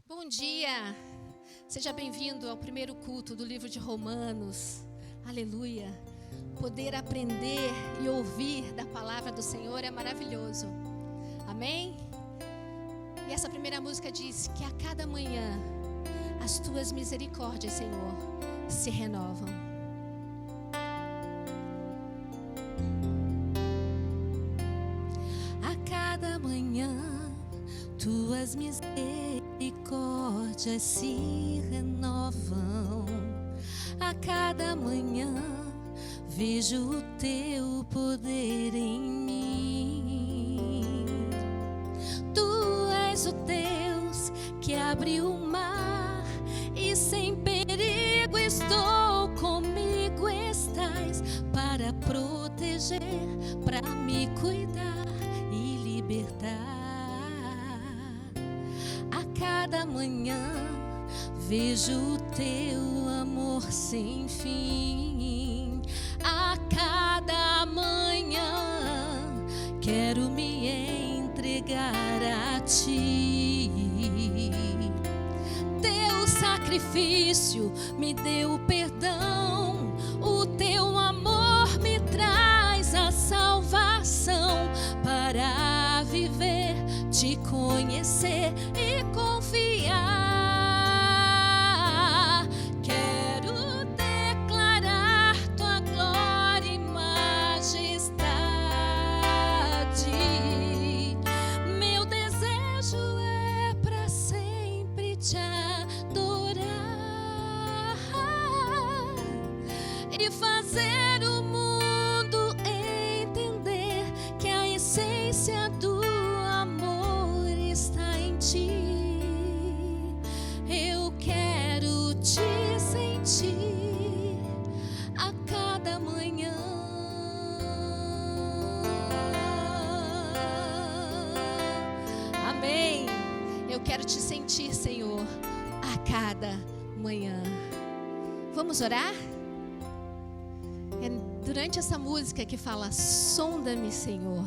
Bom dia, seja bem-vindo ao primeiro culto do livro de Romanos. Aleluia. Poder aprender e ouvir da palavra do Senhor é maravilhoso. Amém? E essa primeira música diz que a cada manhã as tuas misericórdias, Senhor, se renovam. A cada manhã tuas misericórdias se renovam. A cada manhã vejo o teu poder em mim. Tu és o Deus que abre o mar e sem perigo estou comigo estás para proteger, para me cuidar e libertar. A cada manhã vejo o teu amor sem fim. A cada manhã quero me entregar a ti. Teu sacrifício me deu perdão, o teu amor me traz a salvação para viver, te conhecer e confiar. Quero declarar tua glória e majestade. Meu desejo é para sempre te adorar e fazer o mundo entender que a essência do amor está em ti. Eu quero te sentir a cada manhã. Amém. Eu quero te sentir, Senhor, a cada manhã. Vamos orar? É durante essa música que fala sonda-me, Senhor,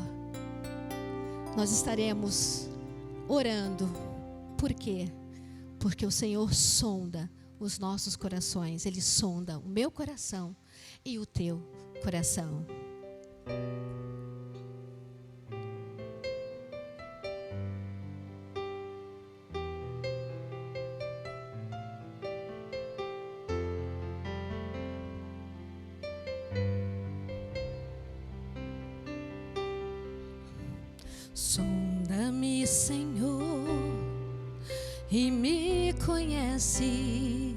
nós estaremos orando. Por quê? Porque o Senhor sonda os nossos corações. Ele sonda o meu coração e o teu coração. Sonda-me, Senhor, e me conhece.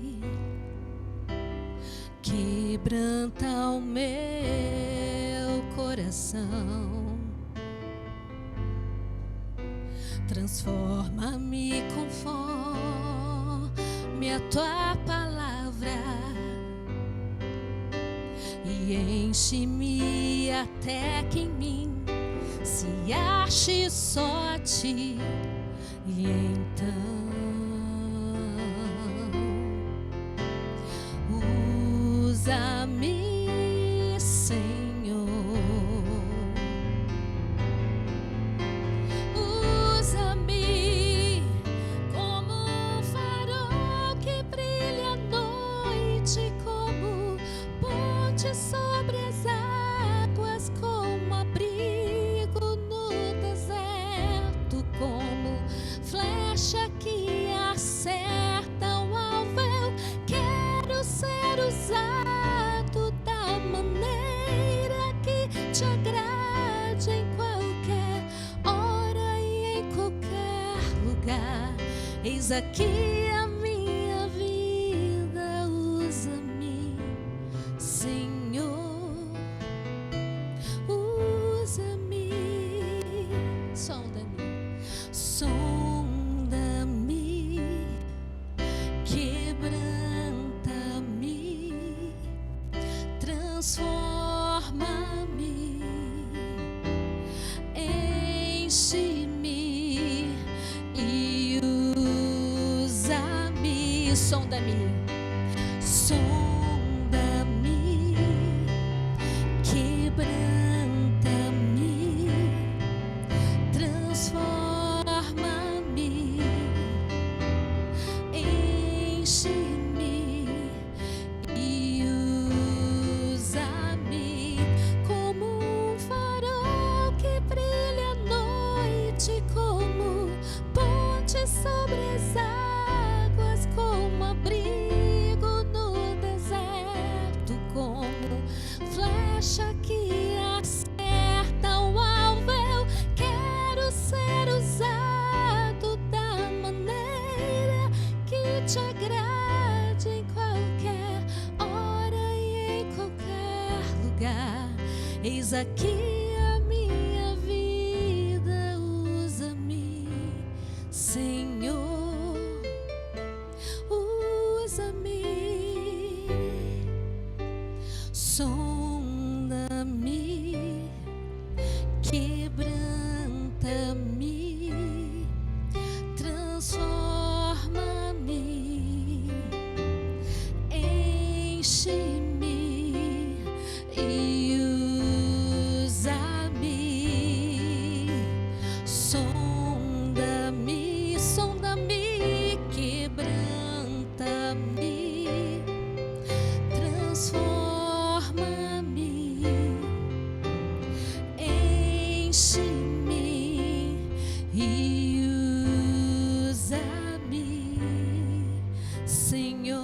Quebranta o meu coração. Transforma-me conforme a tua palavra e enche-me até que em mim se ache só a ti. E então usa-me, Senhor, usa-me como um farol que brilha à noite, como ponte sobre as águas, como abrigo no deserto, como flecha que acerta o alvo. Eu quero ser usado da maneira que te agrade em qualquer hora e em qualquer lugar. Eis aqui a minha vida, usa-me, Senhor, usa-me. Sonda-me, sonda-me, quebranta-me, transforma-me, enche-me e usa-me. Sonda-me, sonda-me, quebranta-me, transforma-me, enche-me e usa-me como um farol que brilha à noite, como ponte sobre as águas, como abrigo no deserto, como flecha que acerta o alvo. Eu quero ser usado da maneira que te agrade, em qualquer hora e em qualquer lugar. Eis aqui a minha vida, usa-me, Senhor, usa-me, sonda-me, quebranta-me, transforma-me, enche-me e usa-me, sonda-me, sonda-me, quebranta-me, transforma-me, enche-me e usa-me, Senhor,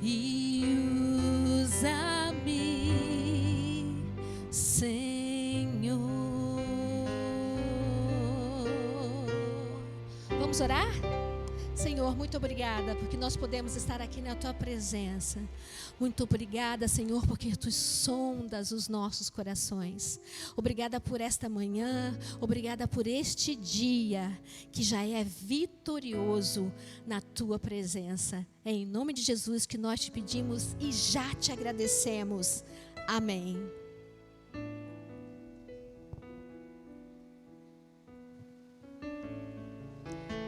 e usa-me, Senhor. Vamos orar? Senhor, muito obrigada porque nós podemos estar aqui na Tua presença. Muito obrigada, Senhor, porque Tu sondas os nossos corações. Obrigada por esta manhã, obrigada por este dia que já é vitorioso na Tua presença. É em nome de Jesus que nós te pedimos e já te agradecemos. Amém.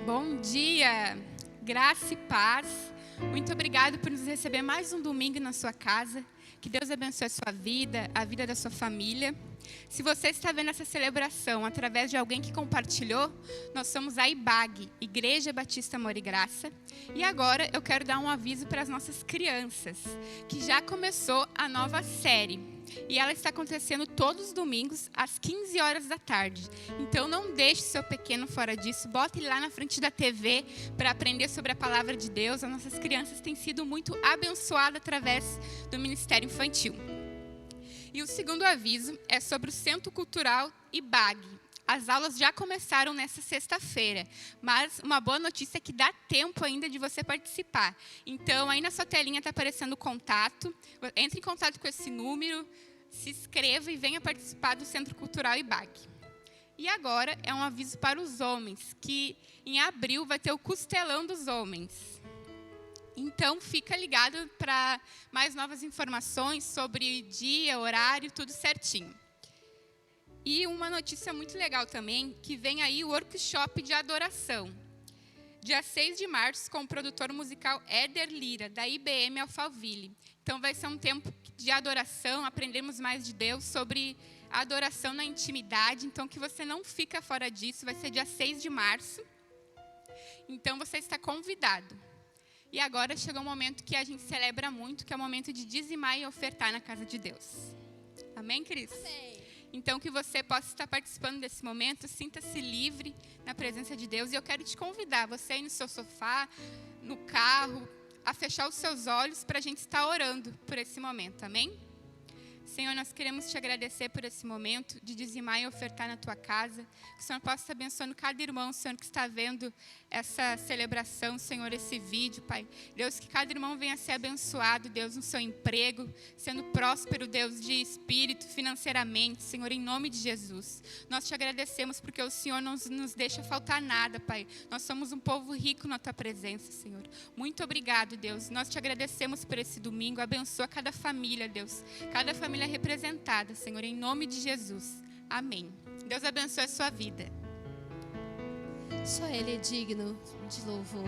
Bom dia, graça e paz. Muito obrigado por nos receber mais um domingo na sua casa. Que Deus abençoe a sua vida, a vida da sua família. Se você está vendo essa celebração através de alguém que compartilhou, nós somos a IBAG, Igreja Batista Amor e Graça. E agora eu quero dar um aviso para as nossas crianças, que já começou a nova série. E ela está acontecendo todos os domingos, às 15 horas da tarde. Então não deixe seu pequeno fora disso. Bote ele lá na frente da TV para aprender sobre a palavra de Deus. As nossas crianças têm sido muito abençoadas através do Ministério Infantil. E o segundo aviso é sobre o Centro Cultural IBAG. As aulas já começaram nessa sexta-feira, mas uma boa notícia é que dá tempo ainda de você participar. Então, aí na sua telinha está aparecendo o contato. Entre em contato com esse número, se inscreva e venha participar do Centro Cultural IBAG. E agora é um aviso para os homens, que em abril vai ter o Costelão dos Homens. Então, fica ligado para mais novas informações sobre dia, horário, tudo certinho. E uma notícia muito legal também, que vem aí o workshop de adoração. Dia 6 de março, com o produtor musical Éder Lira, da IBM Alphaville. Então vai ser um tempo de adoração, aprendemos mais de Deus, sobre a adoração na intimidade. Então que você não fica fora disso, vai ser dia 6 de março. Então você está convidado. E agora chegou um momento que a gente celebra muito, que é o momento de dizimar e ofertar na casa de Deus. Amém, Cris? Amém. Então, que você possa estar participando desse momento, sinta-se livre na presença de Deus. E eu quero te convidar, você aí no seu sofá, no carro, a fechar os seus olhos para a gente estar orando por esse momento, amém? Senhor, nós queremos te agradecer por esse momento de dizimar e ofertar na tua casa. Que o Senhor possa estar abençoando cada irmão, Senhor, que está vendo essa celebração, Senhor, esse vídeo, Pai. Deus, que cada irmão venha a ser abençoado, Deus, no seu emprego, sendo próspero, Deus, de espírito, financeiramente, Senhor, em nome de Jesus. Nós te agradecemos porque o Senhor não nos deixa faltar nada, Pai. Nós somos um povo rico na tua presença, Senhor. Muito obrigado, Deus. Nós te agradecemos por esse domingo. Abençoa cada família, Deus. Cada família representada, Senhor, em nome de Jesus. Amém. Deus abençoe a sua vida. Só Ele é digno de louvor.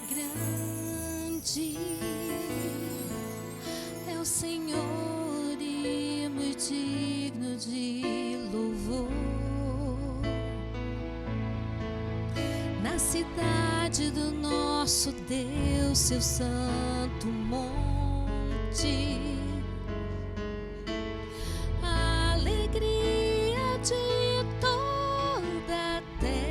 Grande é o Senhor e muito digno de louvor. cidade do nosso Deus, seu santo monte. Alegria de toda a terra.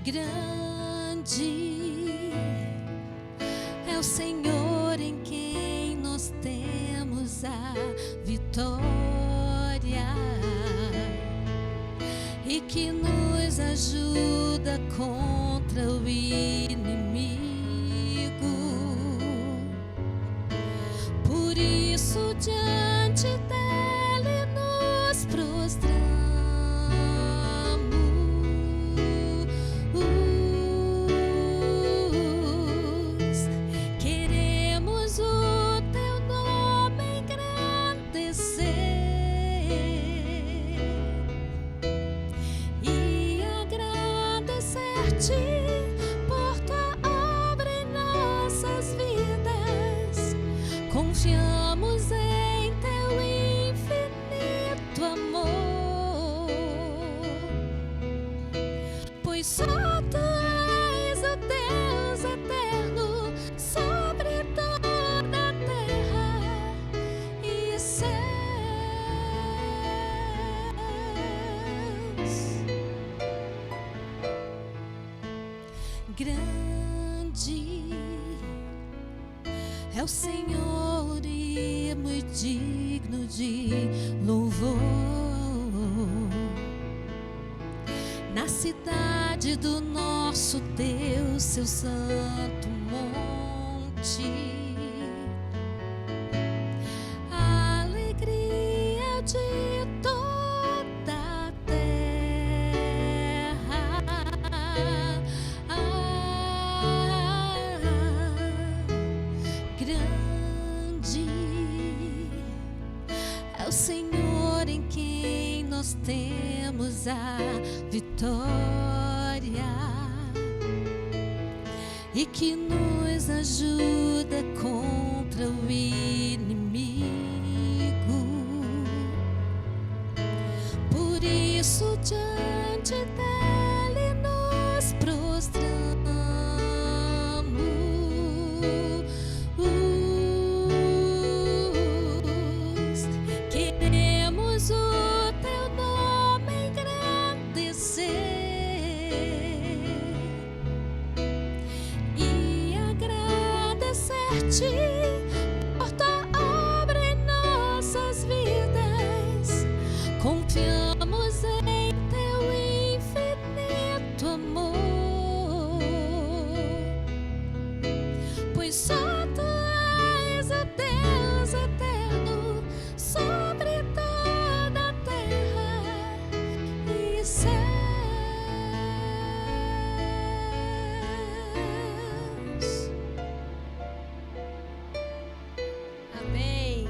Grande é o Senhor em quem nós temos a vitória, e que nos ajuda contra o inimigo. Por isso diante dele nos prostramos. Queremos o teu nome engrandecer e agradecer-te por tua obra em nossas vidas. Confiamos em teu infinito amor, pois só tu és o Deus eterno sobre toda a terra e céus. Grande é o Senhor e muito digno de louvor. Na cidade do nosso Deus, seu santo monte. Alegria de toda a terra. Grande é o Senhor em quem nós temos a vitória, e que nos ajuda contra o inimigo. Por isso diante dele nos prostramos. Queremos o teu nome engrandecer e agradecer-te por tua obra em nossas vidas. Confiamos em teu infinito amor, pois só tu és o Deus eterno sobre toda a terra e céus. Amém.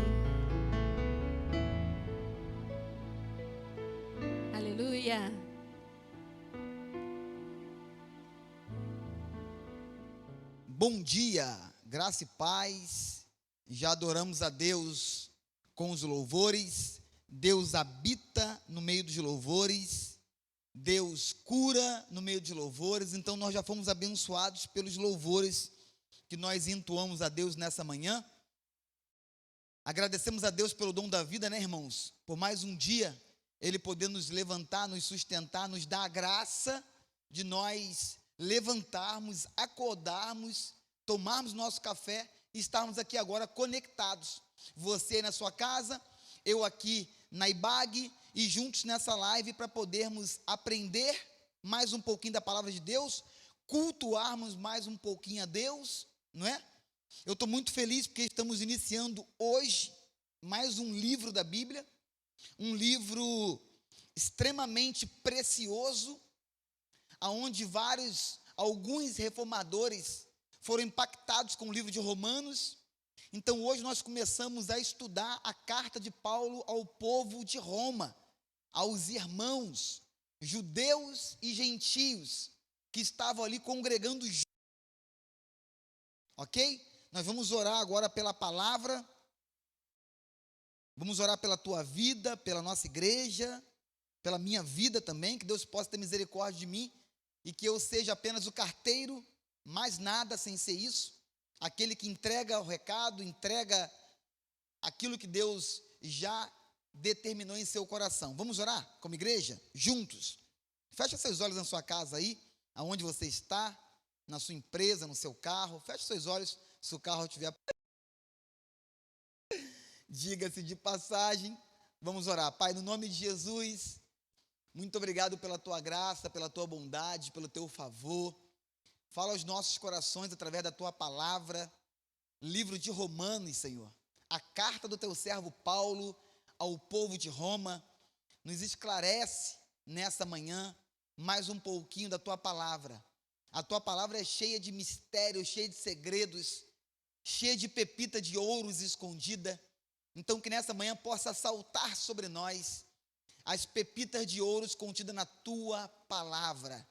Aleluia. Bom dia, graça e paz. Já adoramos a Deus com os louvores. Deus habita no meio dos louvores. Deus cura no meio dos louvores. Então nós já fomos abençoados pelos louvores que nós entoamos a Deus nessa manhã. Agradecemos a Deus pelo dom da vida, né, irmãos? Por mais um dia, Ele poder nos levantar, nos sustentar, nos dar a graça de nós levantarmos, acordarmos, tomarmos nosso café e estarmos aqui agora conectados. Você aí na sua casa, eu aqui na IBAG e juntos nessa live para podermos aprender mais um pouquinho da palavra de Deus, cultuarmos mais um pouquinho a Deus, não é? Eu estou muito feliz porque estamos iniciando hoje mais um livro da Bíblia, um livro extremamente precioso, aonde alguns reformadores foram impactados com o livro de Romanos. Então hoje nós começamos a estudar a carta de Paulo ao povo de Roma, aos irmãos, judeus e gentios, que estavam ali congregando juntos. Ok? Nós vamos orar agora pela palavra. Vamos orar pela tua vida, pela nossa igreja, pela minha vida também, que Deus possa ter misericórdia de mim e que eu seja apenas o carteiro, mais nada sem ser isso, aquele que entrega o recado, entrega aquilo que Deus já determinou em seu coração. Vamos orar como igreja? Juntos. Fecha seus olhos na sua casa aí, aonde você está, na sua empresa, no seu carro. Feche seus olhos, se o carro estiver... Diga-se de passagem, vamos orar. Pai, no nome de Jesus, muito obrigado pela tua graça, pela tua bondade, pelo teu favor. Fala aos nossos corações através da tua palavra. Livro de Romanos, Senhor. A carta do teu servo Paulo ao povo de Roma. Nos esclarece nessa manhã mais um pouquinho da tua palavra. A tua palavra é cheia de mistérios, cheia de segredos, cheia de pepita de ouros escondida. Então que nessa manhã possa saltar sobre nós as pepitas de ouros contidas na tua palavra.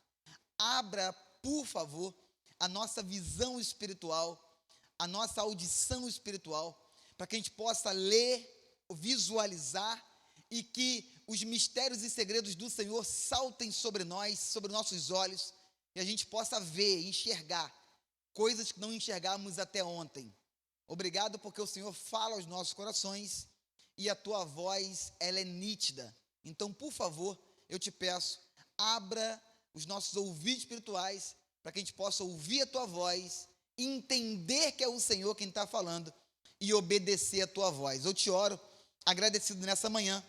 Abra, por favor, a nossa visão espiritual, a nossa audição espiritual, para que a gente possa ler, visualizar e que os mistérios e segredos do Senhor saltem sobre nós, sobre nossos olhos, e a gente possa ver, enxergar coisas que não enxergávamos até ontem. Obrigado porque o Senhor fala aos nossos corações e a tua voz, ela é nítida. Então, por favor, eu te peço, abra os nossos ouvidos espirituais para que a gente possa ouvir a tua voz, entender que é o Senhor quem está falando e obedecer a tua voz. Eu te oro, agradecido nessa manhã.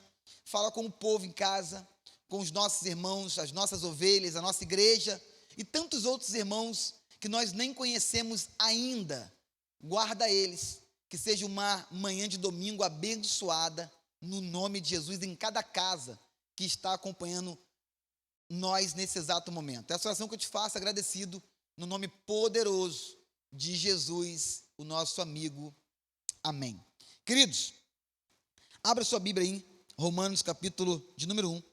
Fala com o povo em casa, com os nossos irmãos, as nossas ovelhas, a nossa igreja e tantos outros irmãos que nós nem conhecemos ainda. Guarda eles, que seja uma manhã de domingo abençoada, no nome de Jesus, em cada casa que está acompanhando nós nesse exato momento. Essa oração que eu te faço, agradecido, no nome poderoso de Jesus, o nosso amigo. Amém. Queridos, abra sua Bíblia aí, Romanos capítulo de número 1.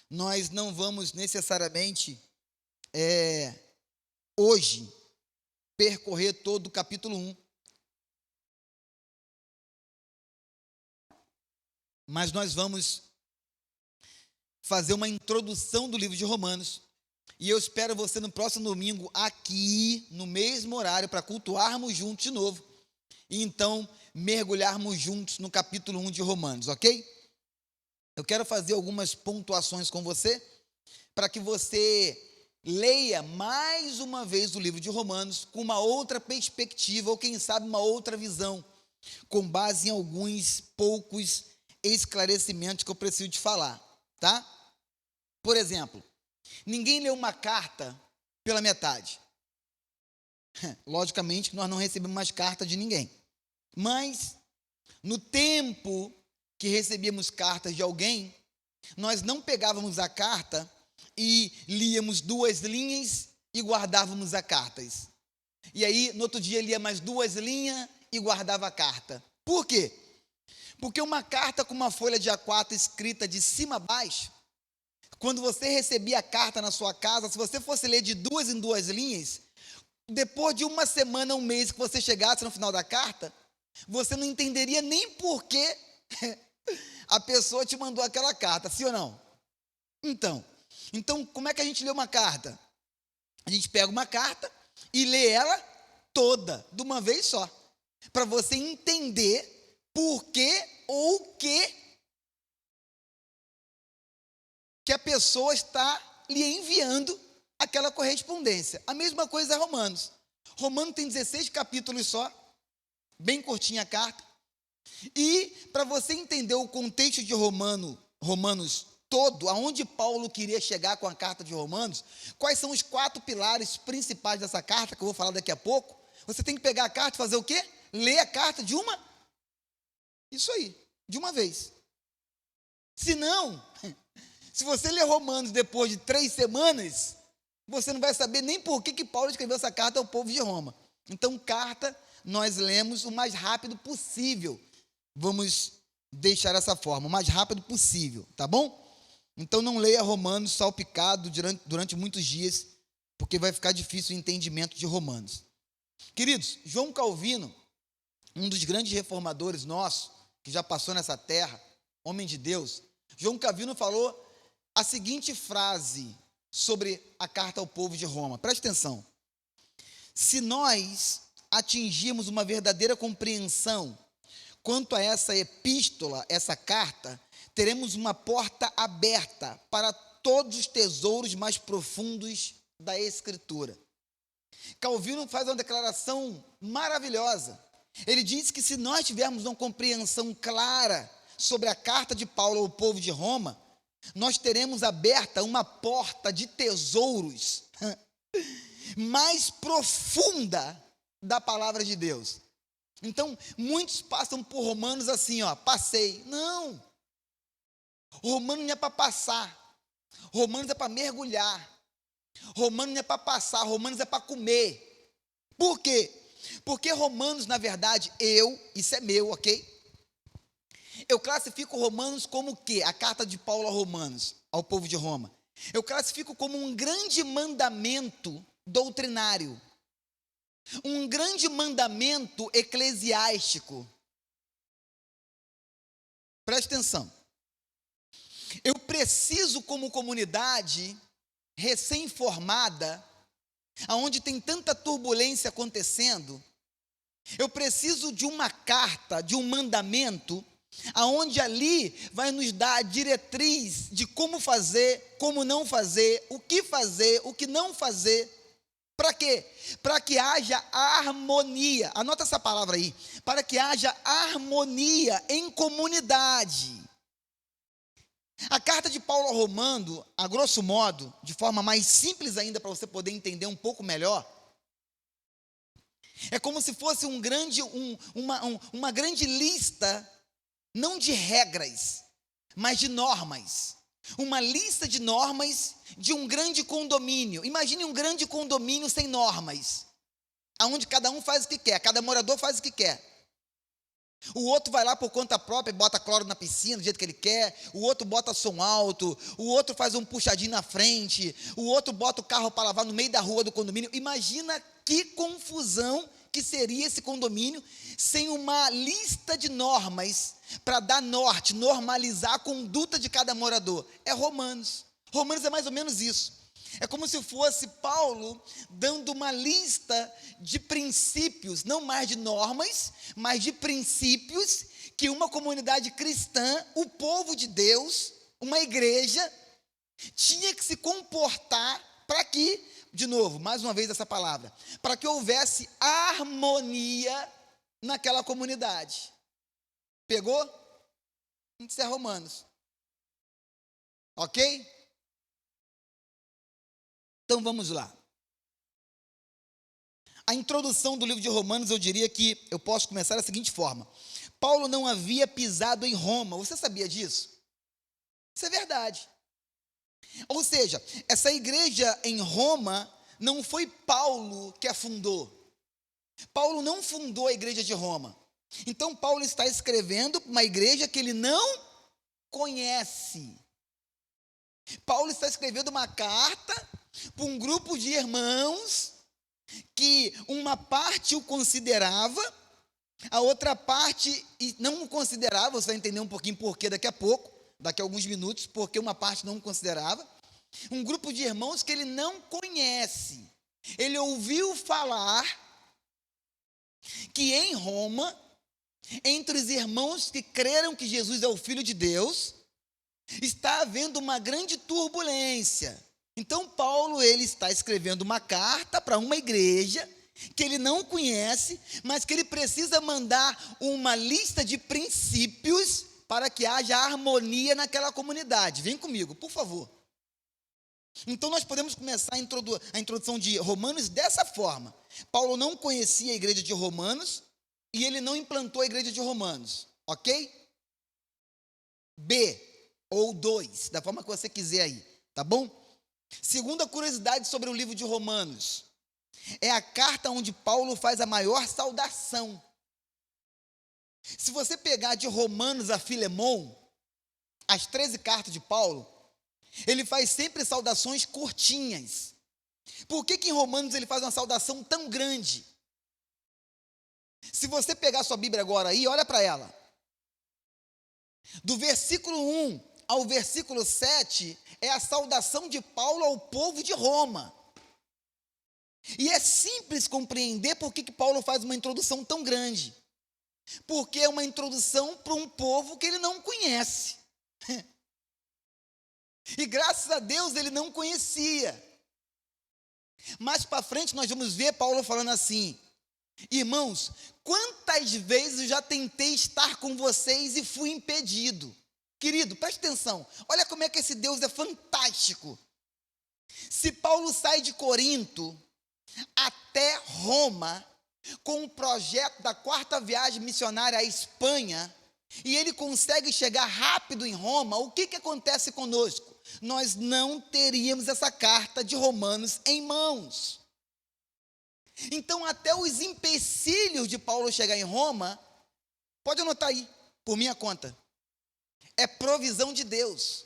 Nós não vamos necessariamente, hoje, percorrer todo o capítulo 1. Mas nós vamos fazer uma introdução do livro de Romanos. E eu espero você no próximo domingo aqui, no mesmo horário, para cultuarmos juntos de novo. E então mergulharmos juntos no capítulo 1 de Romanos, ok? Eu quero fazer algumas pontuações com você, para que você leia mais uma vez o livro de Romanos com uma outra perspectiva, ou quem sabe uma outra visão, com base em alguns poucos esclarecimentos que eu preciso te falar, tá? Por exemplo, ninguém lê uma carta pela metade. Logicamente que nós não recebemos mais carta de ninguém. Mas, no tempo que recebíamos cartas de alguém, nós não pegávamos a carta e líamos 2 linhas e guardávamos a carta. E aí, no outro dia, lia mais 2 linhas e guardava a carta. Por quê? Porque uma carta com uma folha de A4 escrita de cima a baixo, quando você recebia a carta na sua casa, se você fosse ler de 2 em 2 linhas, depois de uma semana, um mês que você chegasse no final da carta, você não entenderia nem por que a pessoa te mandou aquela carta, sim ou não? Então, como é que a gente lê uma carta? A gente pega uma carta e lê ela toda, de uma vez só, para você entender por que ou o que a pessoa está lhe enviando aquela correspondência. A mesma coisa é Romanos. Romanos tem 16 capítulos só, bem curtinha a carta. E para você entender o contexto de Romanos todo, aonde Paulo queria chegar com a carta de Romanos, quais são os 4 pilares principais dessa carta, que eu vou falar daqui a pouco, você tem que pegar a carta e fazer o quê? Ler a carta de uma... Isso aí, de uma vez. Se não, se você ler Romanos depois de 3 semanas, você não vai saber nem por que Paulo escreveu essa carta ao povo de Roma. Então, carta, nós lemos o mais rápido possível. Vamos deixar essa forma, o mais rápido possível, tá bom? Então, não leia Romanos salpicado durante muitos dias, porque vai ficar difícil o entendimento de Romanos. Queridos, João Calvino, um dos grandes reformadores nossos, que já passou nessa terra, homem de Deus, João Calvino falou a seguinte frase sobre a carta ao povo de Roma. Preste atenção. Se nós atingirmos uma verdadeira compreensão quanto a essa epístola, essa carta, teremos uma porta aberta para todos os tesouros mais profundos da Escritura. Calvino faz uma declaração maravilhosa. Ele diz que se nós tivermos uma compreensão clara sobre a carta de Paulo ao povo de Roma, nós teremos aberta uma porta de tesouros mais profunda da palavra de Deus. Então, muitos passam por Romanos assim, passei. Não. Romanos não é para passar. Romanos é para mergulhar. Romanos não é para passar, Romanos é para comer. Por quê? Porque Romanos, na verdade, isso é meu, ok? Eu classifico Romanos como o quê? A carta de Paulo a Romanos, ao povo de Roma. Eu classifico como um grande mandamento doutrinário. Um grande mandamento eclesiástico. Preste atenção. Eu preciso, como comunidade recém-formada, aonde tem tanta turbulência acontecendo, eu preciso de uma carta, de um mandamento, aonde ali vai nos dar a diretriz de como fazer, como não fazer, o que não fazer. Para quê? Para que haja harmonia. Anota essa palavra aí. Para que haja harmonia em comunidade. A carta de Paulo ao Romano, a grosso modo, de forma mais simples ainda para você poder entender um pouco melhor, é como se fosse uma grande lista, não de regras, mas de normas. Uma lista de normas de um grande condomínio. Imagine um grande condomínio sem normas, onde cada um faz o que quer, cada morador faz o que quer. O outro vai lá por conta própria, bota cloro na piscina do jeito que ele quer, o outro bota som alto, o outro faz um puxadinho na frente, o outro bota o carro para lavar no meio da rua do condomínio. Imagina que confusão que seria esse condomínio sem uma lista de normas para dar norte, normalizar a conduta de cada morador. É Romanos. Romanos é mais ou menos isso. É como se fosse Paulo dando uma lista de princípios, não mais de normas, mas de princípios que uma comunidade cristã, o povo de Deus, uma igreja, tinha que se comportar para que, de novo, mais uma vez essa palavra, para que houvesse harmonia naquela comunidade. Pegou? Isso é Romanos. Ok? Então vamos lá. A introdução do livro de Romanos, eu diria que eu posso começar da seguinte forma. Paulo não havia pisado em Roma. Você sabia disso? Isso é verdade. Ou seja, essa igreja em Roma não foi Paulo que a fundou. Paulo não fundou a igreja de Roma. Então Paulo está escrevendo uma igreja que ele não conhece. Paulo está escrevendo uma carta para um grupo de irmãos que uma parte o considerava, a outra parte não o considerava. Você vai entender um pouquinho porquê daqui a pouco, daqui a alguns minutos, porque uma parte não o considerava. Um grupo de irmãos que ele não conhece. Ele ouviu falar que em Roma, entre os irmãos que creram que Jesus é o Filho de Deus, está havendo uma grande turbulência. Então Paulo, ele está escrevendo uma carta para uma igreja que ele não conhece, mas que ele precisa mandar uma lista de princípios para que haja harmonia naquela comunidade. Vem comigo, por favor. Então nós podemos começar a introdução de Romanos dessa forma. Paulo não conhecia a igreja de Romanos e ele não implantou a igreja de Romanos, ok? B, ou 2, da forma que você quiser aí, tá bom? Segunda curiosidade sobre o livro de Romanos, é a carta onde Paulo faz a maior saudação. Se você pegar de Romanos a Filemon, as 13 cartas de Paulo, ele faz sempre saudações curtinhas. Por que em Romanos ele faz uma saudação tão grande? Se você pegar sua Bíblia agora aí, olha para ela. Do versículo 1 ao versículo 7 é a saudação de Paulo ao povo de Roma. E é simples compreender por que Paulo faz uma introdução tão grande. Porque é uma introdução para um povo que ele não conhece. E graças a Deus ele não conhecia. Mais para frente nós vamos ver Paulo falando assim: irmãos, quantas vezes eu já tentei estar com vocês e fui impedido. Querido, preste atenção, olha como é que esse Deus é fantástico. Se Paulo sai de Corinto até Roma, com o projeto da 4ª viagem missionária à Espanha, e ele consegue chegar rápido em Roma, o que acontece conosco? Nós não teríamos essa carta de Romanos em mãos. Então, até os empecilhos de Paulo chegar em Roma, pode anotar aí, por minha conta, é provisão de Deus.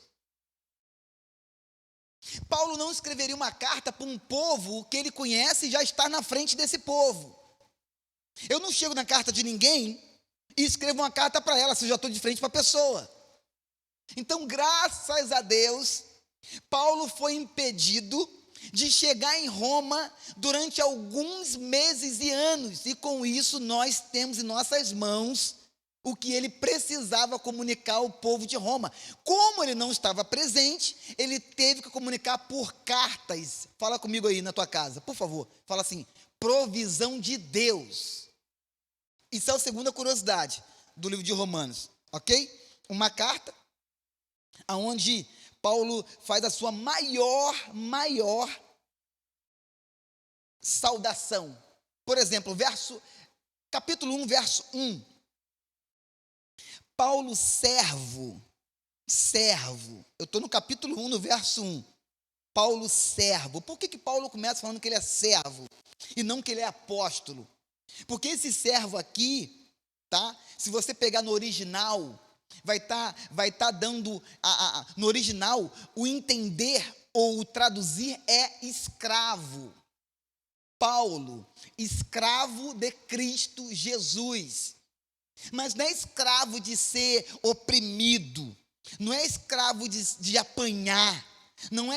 Paulo não escreveria uma carta para um povo que ele conhece e já está na frente desse povo. Eu não chego na carta de ninguém e escrevo uma carta para ela, se eu já estou de frente para a pessoa. Então, graças a Deus, Paulo foi impedido de chegar em Roma durante alguns meses e anos, e com isso nós temos em nossas mãos o que ele precisava comunicar ao povo de Roma. Como ele não estava presente, ele teve que comunicar por cartas. Fala comigo aí na tua casa, por favor. Fala assim: provisão de Deus. Isso é a segunda curiosidade do livro de Romanos, ok? Uma carta onde Paulo faz a sua maior saudação. Por exemplo, capítulo 1, verso 1. Paulo, servo, eu estou no capítulo 1, no verso 1. Paulo, servo. Por que Paulo começa falando que ele é servo e não que ele é apóstolo? Porque esse servo aqui, tá? Se você pegar no original, vai tá dando, no original, o entender ou o traduzir é escravo. Paulo, escravo de Cristo Jesus. Mas não é escravo de ser oprimido, não é escravo de apanhar, não,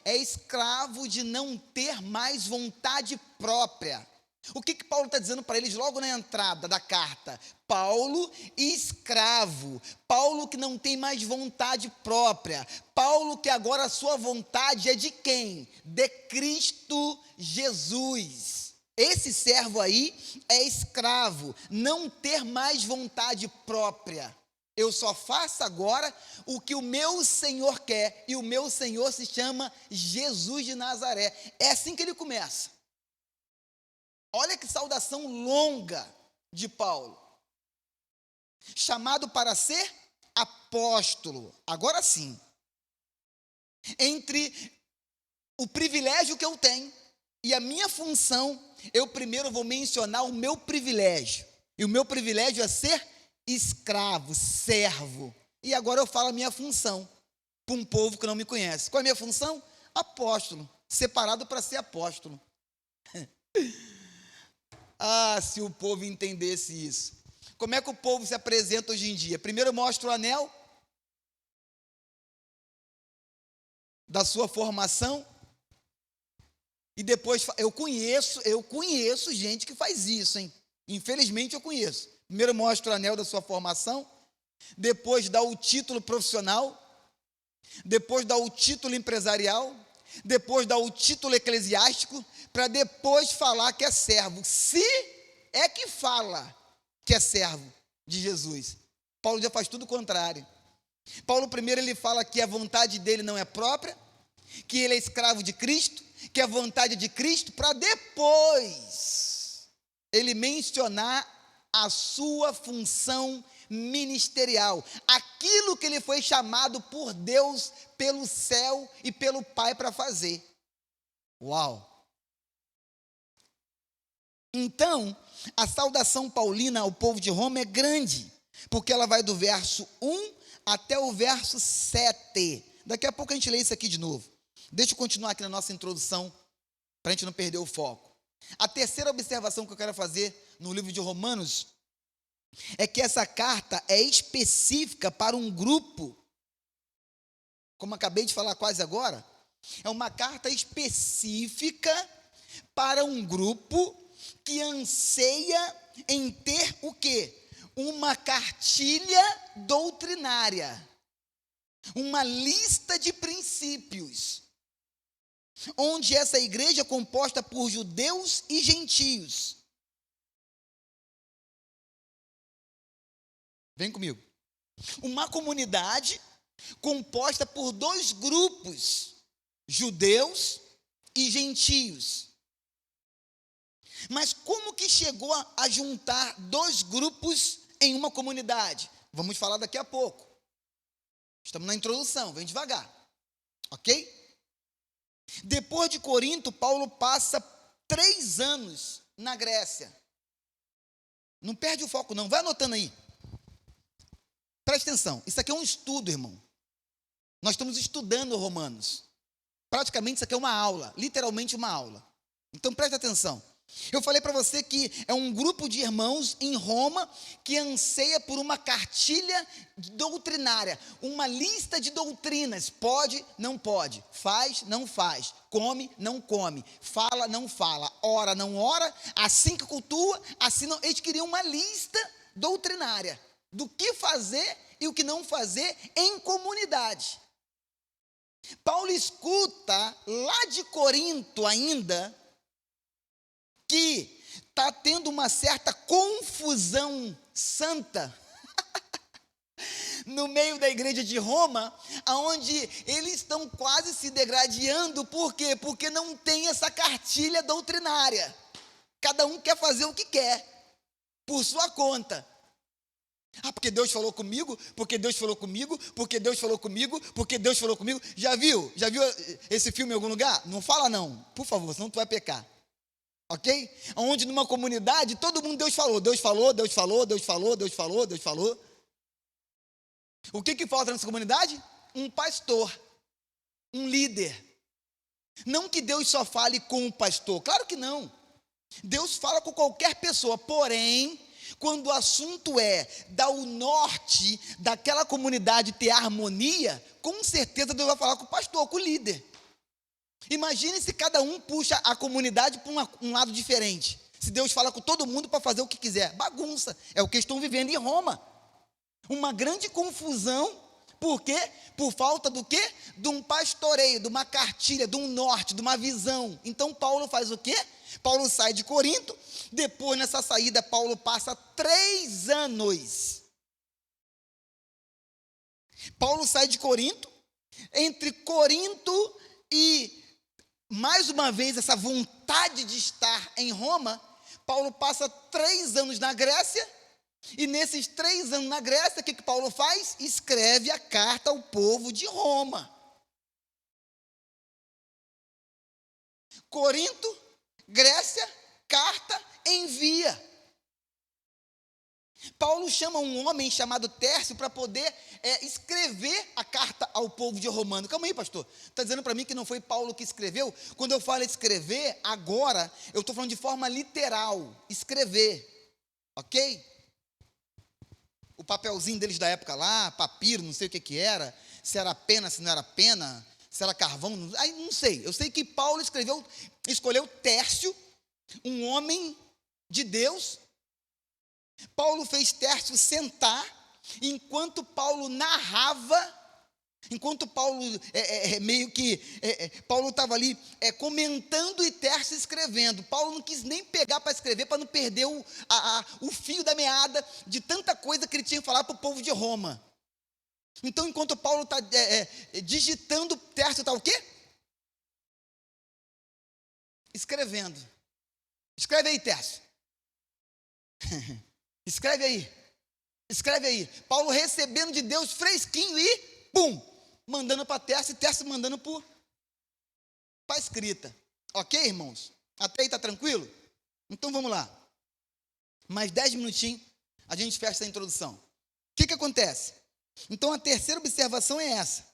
é escravo de não ter mais vontade própria. O que Paulo está dizendo para eles logo na entrada da carta? Paulo, escravo, Paulo que não tem mais vontade própria, Paulo que agora a sua vontade é de quem? De Cristo Jesus. Esse servo aí é escravo, não ter mais vontade própria. Eu só faço agora o que o meu Senhor quer, e o meu Senhor se chama Jesus de Nazaré. É assim que ele começa. Olha que saudação longa de Paulo. Chamado para ser apóstolo. Agora sim. Entre o privilégio que eu tenho e a minha função, eu primeiro vou mencionar o meu privilégio. E o meu privilégio é ser escravo, servo. E agora eu falo a minha função para um povo que não me conhece. Qual é a minha função? Apóstolo. Separado para ser apóstolo. Ah, se o povo entendesse isso. Como é que o povo se apresenta hoje em dia? Primeiro mostra o anel da sua formação. E depois, eu conheço gente que faz isso, hein? Infelizmente eu conheço. Primeiro mostra o anel da sua formação, depois dá o título profissional, depois dá o título empresarial, depois dá o título eclesiástico, para depois falar que é servo. Se é que fala que é servo de Jesus. Paulo já faz tudo o contrário. Paulo primeiro ele fala que a vontade dele não é própria, que ele é escravo de Cristo, que a vontade é de Cristo, para depois ele mencionar a sua função ministerial, aquilo que ele foi chamado por Deus, pelo céu e pelo Pai para fazer. Uau! Então, a saudação paulina ao povo de Roma é grande, porque ela vai do verso 1 até o verso 7. Daqui a pouco a gente lê isso aqui de novo. Deixa eu continuar aqui na nossa introdução, para a gente não perder o foco. A terceira observação que eu quero fazer no livro de Romanos é que essa carta é específica para um grupo, como acabei de falar quase agora, é uma carta específica para um grupo que anseia em ter o quê? Uma cartilha doutrinária, uma lista de princípios, onde essa igreja é composta por judeus e gentios. Vem comigo. Uma comunidade composta por dois grupos, judeus e gentios. Mas como que chegou a juntar dois grupos em uma comunidade? Vamos falar daqui a pouco. Estamos na introdução, vem devagar. Ok? Depois de Corinto, Paulo passa 3 anos na Grécia. Não perde o foco não, vai anotando aí. Presta atenção, isso aqui é um estudo, irmão. Nós estamos estudando Romanos. Praticamente isso aqui é uma aula, literalmente uma aula. Então presta atenção. Eu falei para você que é um grupo de irmãos em Roma que anseia por uma cartilha doutrinária, uma lista de doutrinas. Pode, não pode, faz, não faz, come, não come, fala, não fala, ora, não ora, assim que cultua, assim não. Eles queriam uma lista doutrinária do que fazer e o que não fazer em comunidade. Paulo escuta lá de Corinto ainda que está tendo uma certa confusão santa no meio da igreja de Roma, onde eles estão quase se degradando. Por quê? Porque não tem essa cartilha doutrinária. Cada um quer fazer o que quer, por sua conta. Ah, porque Deus falou comigo, porque Deus falou comigo, porque Deus falou comigo, porque Deus falou comigo. Já viu esse filme em algum lugar? Não fala não, por favor, senão tu vai pecar. Ok? Onde numa comunidade, todo mundo Deus falou, Deus falou, Deus falou, Deus falou, Deus falou, Deus falou. O que falta nessa comunidade? Um pastor, um líder. Não que Deus só fale com o pastor, claro que não. Deus fala com qualquer pessoa, porém, quando o assunto é dar o norte daquela comunidade ter harmonia, com certeza Deus vai falar com o pastor, com o líder. Imagine se cada um puxa a comunidade para um lado diferente. Se Deus fala com todo mundo para fazer o que quiser. Bagunça. É o que estão vivendo em Roma. Uma grande confusão. Por quê? Por falta do quê? De um pastoreio, de uma cartilha, de um norte, de uma visão. Então Paulo faz o quê? Paulo sai de Corinto. Depois, nessa saída, Paulo passa 3 anos. Paulo sai de Corinto. Entre Corinto e, mais uma vez, essa vontade de estar em Roma, Paulo passa 3 anos na Grécia, e nesses 3 anos na Grécia, o que Paulo faz? Escreve a carta ao povo de Roma. Corinto, Grécia, carta, envia. Paulo chama um homem chamado Tércio para poder escrever a carta ao povo de Romano. Calma aí, pastor. Está dizendo para mim que não foi Paulo que escreveu? Quando eu falo escrever, agora, eu estou falando de forma literal. Escrever. Ok? O papelzinho deles da época lá, papiro, não sei o que era. Se era pena, se não era pena. Se era carvão, não sei. Eu sei que Paulo escolheu Tércio, um homem de Deus. Paulo fez Tércio sentar, enquanto Paulo narrava, enquanto Paulo Paulo estava ali comentando e Tércio escrevendo. Paulo não quis nem pegar para escrever, para não perder o fio da meada de tanta coisa que ele tinha que falar para o povo de Roma. Então, enquanto Paulo está digitando, Tércio está o quê? Escrevendo. Escreve aí, Tércio. Escreve aí. Escreve aí. Paulo recebendo de Deus fresquinho e pum, mandando para Tércio e Tércio mandando para a escrita. Ok, irmãos? Até aí está tranquilo? Então vamos lá. Mais 10 minutinhos, a gente fecha essa introdução. O que acontece? Então a terceira observação é essa.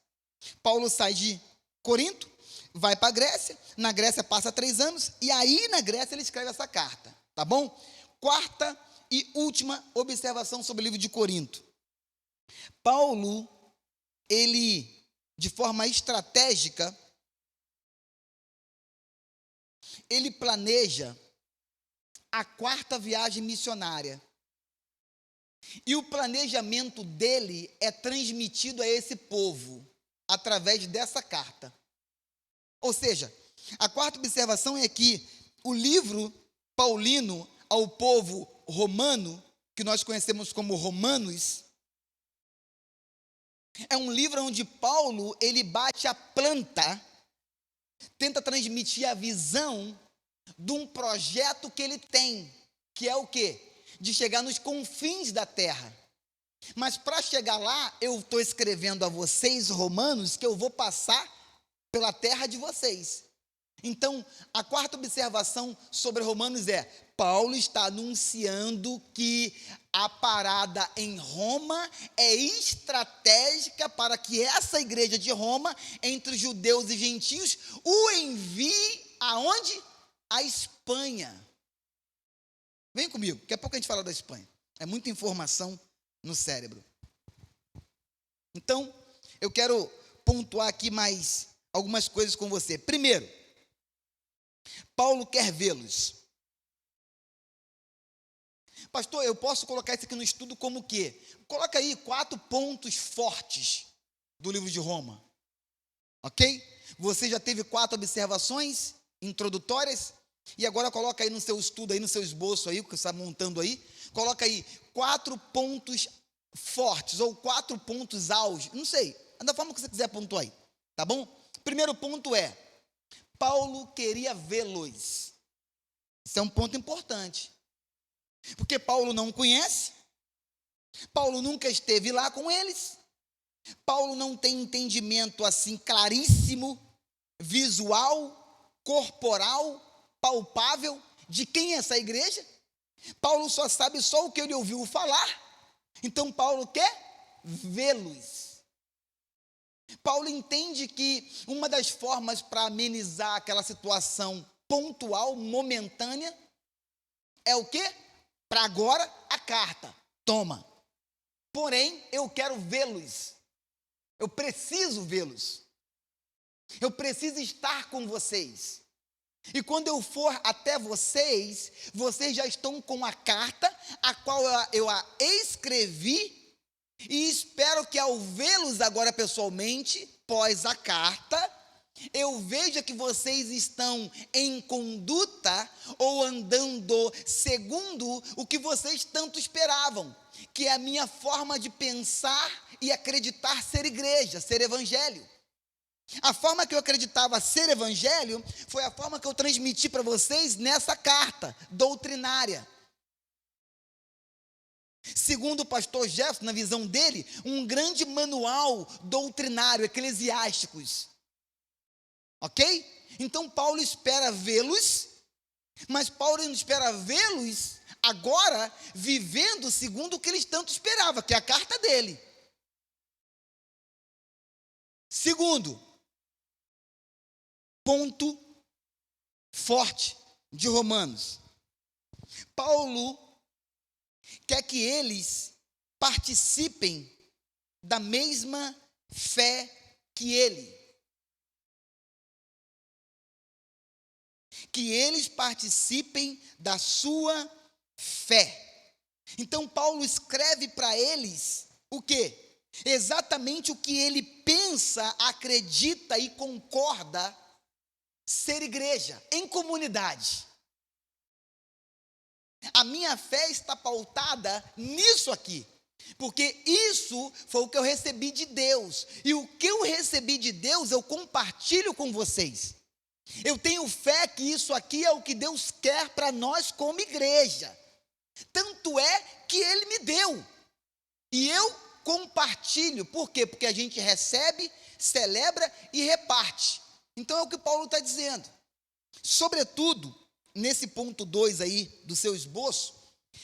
Paulo sai de Corinto, vai para a Grécia, na Grécia passa 3 anos, e aí na Grécia ele escreve essa carta, tá bom? Quarta e última observação sobre o livro de Corinto. Paulo, ele, de forma estratégica, ele planeja a 4ª viagem missionária. E o planejamento dele é transmitido a esse povo através dessa carta. Ou seja, a 4ª observação é que o livro paulino ao povo romano, que nós conhecemos como Romanos, é um livro onde Paulo, ele bate a planta, tenta transmitir a visão de um projeto que ele tem, que é o quê? De chegar nos confins da terra. Mas para chegar lá, eu estou escrevendo a vocês, romanos, que eu vou passar pela terra de vocês. Então, a 4ª observação sobre Romanos é: Paulo está anunciando que a parada em Roma é estratégica para que essa igreja de Roma, entre judeus e gentios, o envie aonde? À Espanha. Vem comigo, daqui a pouco a gente fala da Espanha. É muita informação no cérebro. Então, eu quero pontuar aqui mais algumas coisas com você. Primeiro, Paulo quer vê-los. Pastor, eu posso colocar isso aqui no estudo como o quê? Coloca aí 4 pontos fortes do livro de Roma. Ok? Você já teve 4 observações introdutórias? E agora coloca aí no seu estudo, aí no seu esboço aí, que você está montando aí, coloca aí 4 pontos fortes, ou 4 pontos auge, não sei, da forma que você quiser pontuar aí, tá bom? Primeiro ponto é, Paulo queria vê-los. Isso é um ponto importante, porque Paulo não conhece, Paulo nunca esteve lá com eles, Paulo não tem entendimento assim claríssimo, visual, corporal, palpável de quem é essa igreja. Paulo só sabe só o que ele ouviu falar. Então Paulo quer vê-los. Paulo entende que uma das formas para amenizar aquela situação pontual, momentânea, é o quê? Para agora a carta, toma. Porém, eu quero vê-los. Eu preciso vê-los. Eu preciso estar com vocês. E quando eu for até vocês, vocês já estão com a carta, a qual eu a escrevi, e espero que ao vê-los agora pessoalmente, pós a carta, eu veja que vocês estão em conduta ou andando segundo o que vocês tanto esperavam, que é a minha forma de pensar e acreditar ser igreja, ser evangelho. A forma que eu acreditava ser evangelho foi a forma que eu transmiti para vocês nessa carta doutrinária. Segundo o pastor Jefferson, na visão dele, um grande manual doutrinário, eclesiásticos. Ok? Então Paulo espera vê-los, mas Paulo não espera vê-los agora vivendo segundo o que eles tanto esperavam, que é a carta dele. Segundo ponto forte de Romanos. Paulo quer que eles participem da mesma fé que ele. Que eles participem da sua fé. Então Paulo escreve para eles o quê? Exatamente o que ele pensa, acredita e concorda ser igreja, em comunidade. A minha fé está pautada nisso aqui, porque isso foi o que eu recebi de Deus, e o que eu recebi de Deus eu compartilho com vocês. Eu tenho fé que isso aqui é o que Deus quer para nós como igreja, tanto é que Ele me deu, e eu compartilho. Por quê? Porque a gente recebe, celebra e reparte. Então é o que Paulo está dizendo. Sobretudo, nesse ponto 2 aí do seu esboço,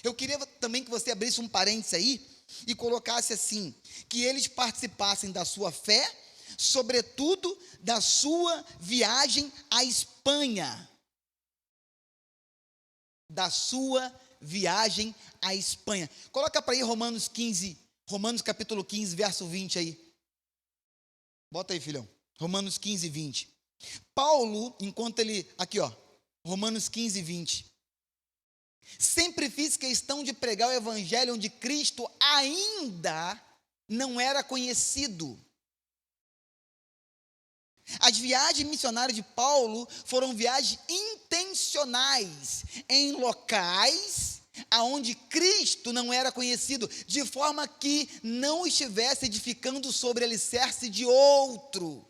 eu queria também que você abrisse um parênteses aí e colocasse assim, que eles participassem da sua fé, sobretudo da sua viagem à Espanha. Da sua viagem à Espanha. Coloca para aí Romanos capítulo 15, verso 20 aí. Bota aí, filhão. Romanos 15, 20. Paulo, enquanto ele, aqui ó, Romanos 15, 20. Sempre fiz questão de pregar o evangelho onde Cristo ainda não era conhecido. As viagens missionárias de Paulo foram viagens intencionais em locais aonde Cristo não era conhecido, de forma que não estivesse edificando sobre alicerce de outro.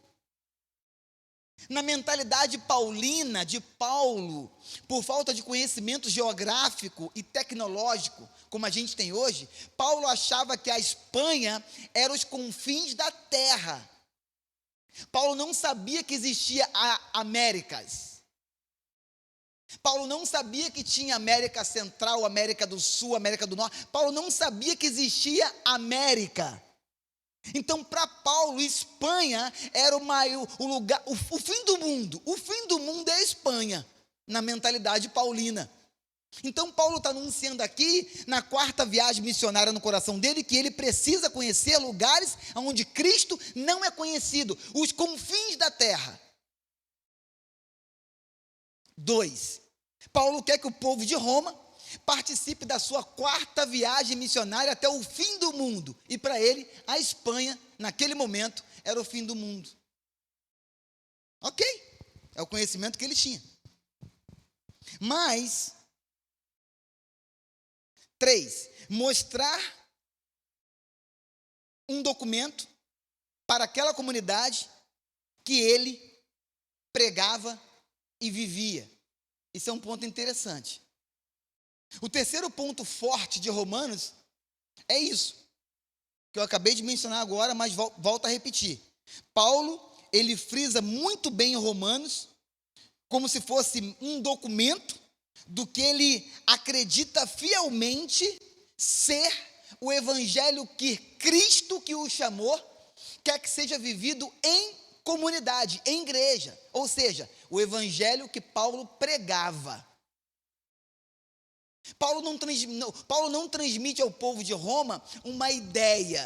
Na mentalidade paulina de Paulo, por falta de conhecimento geográfico e tecnológico, como a gente tem hoje, Paulo achava que a Espanha era os confins da terra. Paulo não sabia que existia a Américas. Paulo não sabia que tinha América Central, América do Sul, América do Norte. Paulo não sabia que existia América. Então, para Paulo, Espanha era o lugar, o fim do mundo. O fim do mundo é a Espanha, na mentalidade paulina. Então, Paulo está anunciando aqui, na 4ª viagem missionária no coração dele, que ele precisa conhecer lugares onde Cristo não é conhecido, os confins da terra. 2. Paulo quer que o povo de Roma participe da sua 4ª viagem missionária até o fim do mundo. E para ele, a Espanha, naquele momento, era o fim do mundo. Ok, é o conhecimento que ele tinha. Mas, 3, mostrar um documento para aquela comunidade que ele pregava e vivia. Isso é um ponto interessante. O terceiro ponto forte de Romanos é isso, que eu acabei de mencionar agora, mas volto a repetir. Paulo, ele frisa muito bem em Romanos, como se fosse um documento do que ele acredita fielmente ser o evangelho que Cristo que o chamou, quer que seja vivido em comunidade, em igreja, ou seja, o evangelho que Paulo pregava. Paulo não transmite ao povo de Roma uma ideia,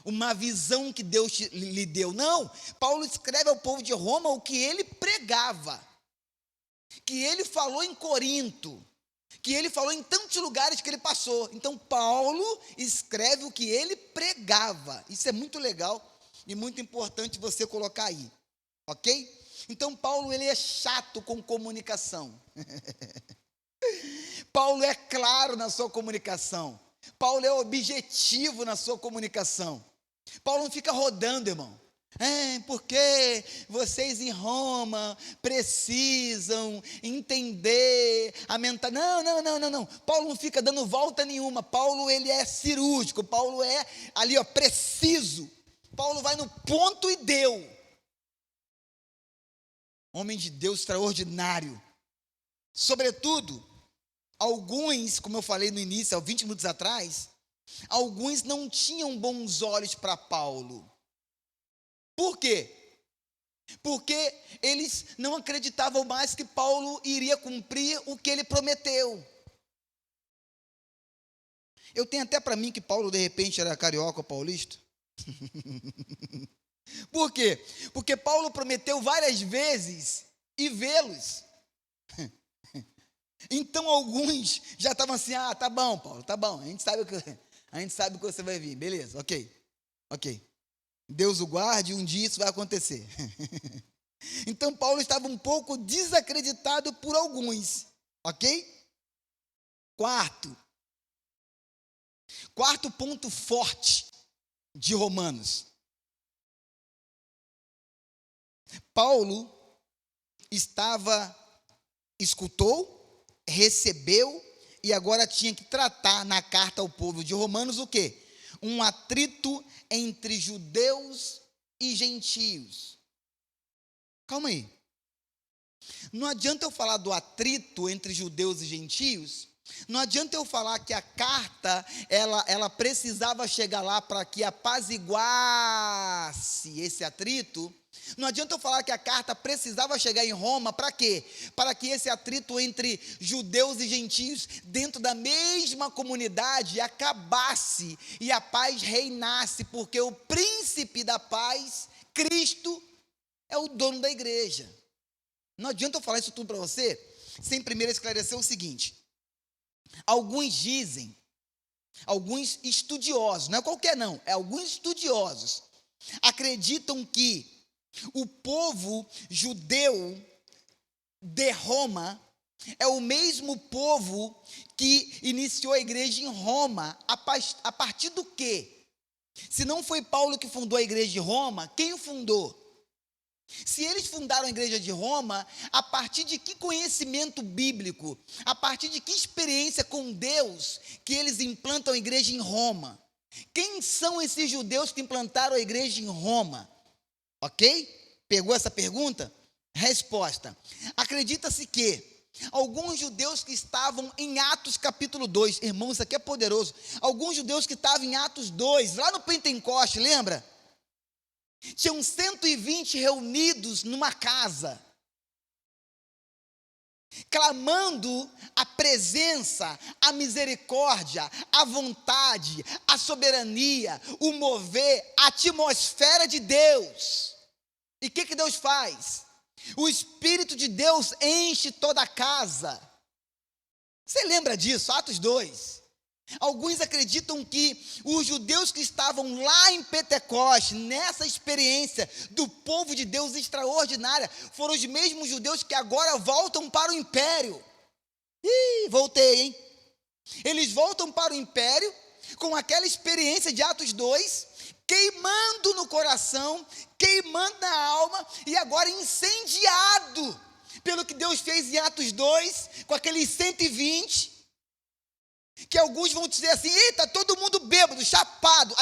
uma visão que Deus lhe deu. Não, Paulo escreve ao povo de Roma o que ele pregava, que ele falou em Corinto, que ele falou em tantos lugares que ele passou. Então, Paulo escreve o que ele pregava. Isso é muito legal e muito importante você colocar aí, ok? Então, Paulo, ele é chato com comunicação. Paulo é claro na sua comunicação. Paulo é objetivo na sua comunicação. Paulo não fica rodando, irmão. Porque vocês em Roma precisam entender a mentalidade. Não. Paulo não fica dando volta nenhuma. Paulo, ele é cirúrgico. Paulo é ali, ó, preciso. Paulo vai no ponto e deu. Homem de Deus extraordinário. Sobretudo, alguns, como eu falei no início, há 20 minutos atrás, alguns não tinham bons olhos para Paulo. Por quê? Porque eles não acreditavam mais que Paulo iria cumprir o que ele prometeu. Eu tenho até para mim que Paulo, de repente, era carioca ou paulista. Por quê? Porque Paulo prometeu várias vezes e vê-los. Então alguns já estavam assim, tá bom, Paulo, tá bom, a gente sabe que você vai vir, beleza, ok. Deus o guarde, um dia isso vai acontecer. Então Paulo estava um pouco desacreditado por alguns, ok? Quarto ponto forte de Romanos. Paulo escutou, recebeu e agora tinha que tratar na carta ao povo de Romanos o quê? Um atrito entre judeus e gentios. Calma aí. Não adianta eu falar do atrito entre judeus e gentios Não adianta eu falar que a carta, ela precisava chegar lá para que apaziguasse esse atrito. Não adianta eu falar que a carta precisava chegar em Roma, para quê? Para que esse atrito entre judeus e gentios dentro da mesma comunidade acabasse e a paz reinasse, porque o príncipe da paz, Cristo, é o dono da igreja. Não adianta eu falar isso tudo para você, sem primeiro esclarecer o seguinte. Alguns dizem, alguns estudiosos, não é qualquer não, é alguns estudiosos, acreditam que o povo judeu de Roma é o mesmo povo que iniciou a igreja em Roma. A partir do quê? Se não foi Paulo que fundou a igreja de Roma, quem o fundou? Se eles fundaram a igreja de Roma, a partir de que conhecimento bíblico, a partir de que experiência com Deus que eles implantam a igreja em Roma? Quem são esses judeus que implantaram a igreja em Roma? Ok? Pegou essa pergunta? Resposta. Acredita-se que alguns judeus que estavam em Atos capítulo 2, irmãos, isso aqui é poderoso. Alguns judeus que estavam em Atos 2, lá no Pentecoste, lembra? Tinham 120 reunidos numa casa, clamando a presença, a misericórdia, a vontade, a soberania, o mover, a atmosfera de Deus. E o que Deus faz? O Espírito de Deus enche toda a casa. Você lembra disso? Atos 2. Alguns acreditam que os judeus que estavam lá em Pentecoste, nessa experiência do povo de Deus extraordinária, foram os mesmos judeus que agora voltam para o império. Voltei, hein? Eles voltam para o império com aquela experiência de Atos 2, queimando no coração, queimando na alma, e agora incendiado pelo que Deus fez em Atos 2, com aqueles 120, que alguns vão dizer assim: eita, todo mundo bêbado, chapado.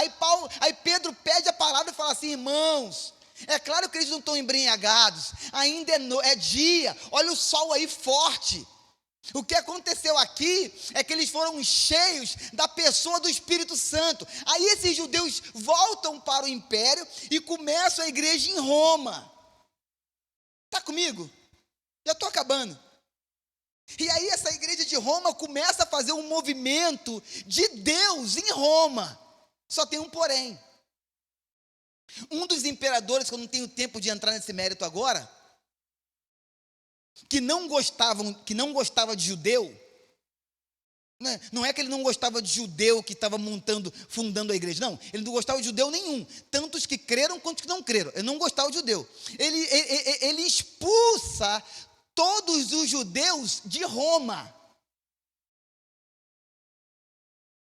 Aí Pedro pede a palavra e fala assim: irmãos, é claro que eles não estão embriagados, ainda é dia, olha o sol aí forte. O que aconteceu aqui é que eles foram cheios da pessoa do Espírito Santo. Aí esses judeus voltam para o império e começam a igreja em Roma. Está comigo? Já estou acabando. E aí essa igreja de Roma começa a fazer um movimento de Deus em Roma. Só tem um porém. Um dos imperadores, que eu não tenho tempo de entrar nesse mérito agora, que não gostava de judeu, não é que ele não gostava de judeu que estava fundando a igreja, não, ele não gostava de judeu nenhum, tanto os que creram quanto os que não creram, ele não gostava de judeu, ele expulsa todos os judeus de Roma.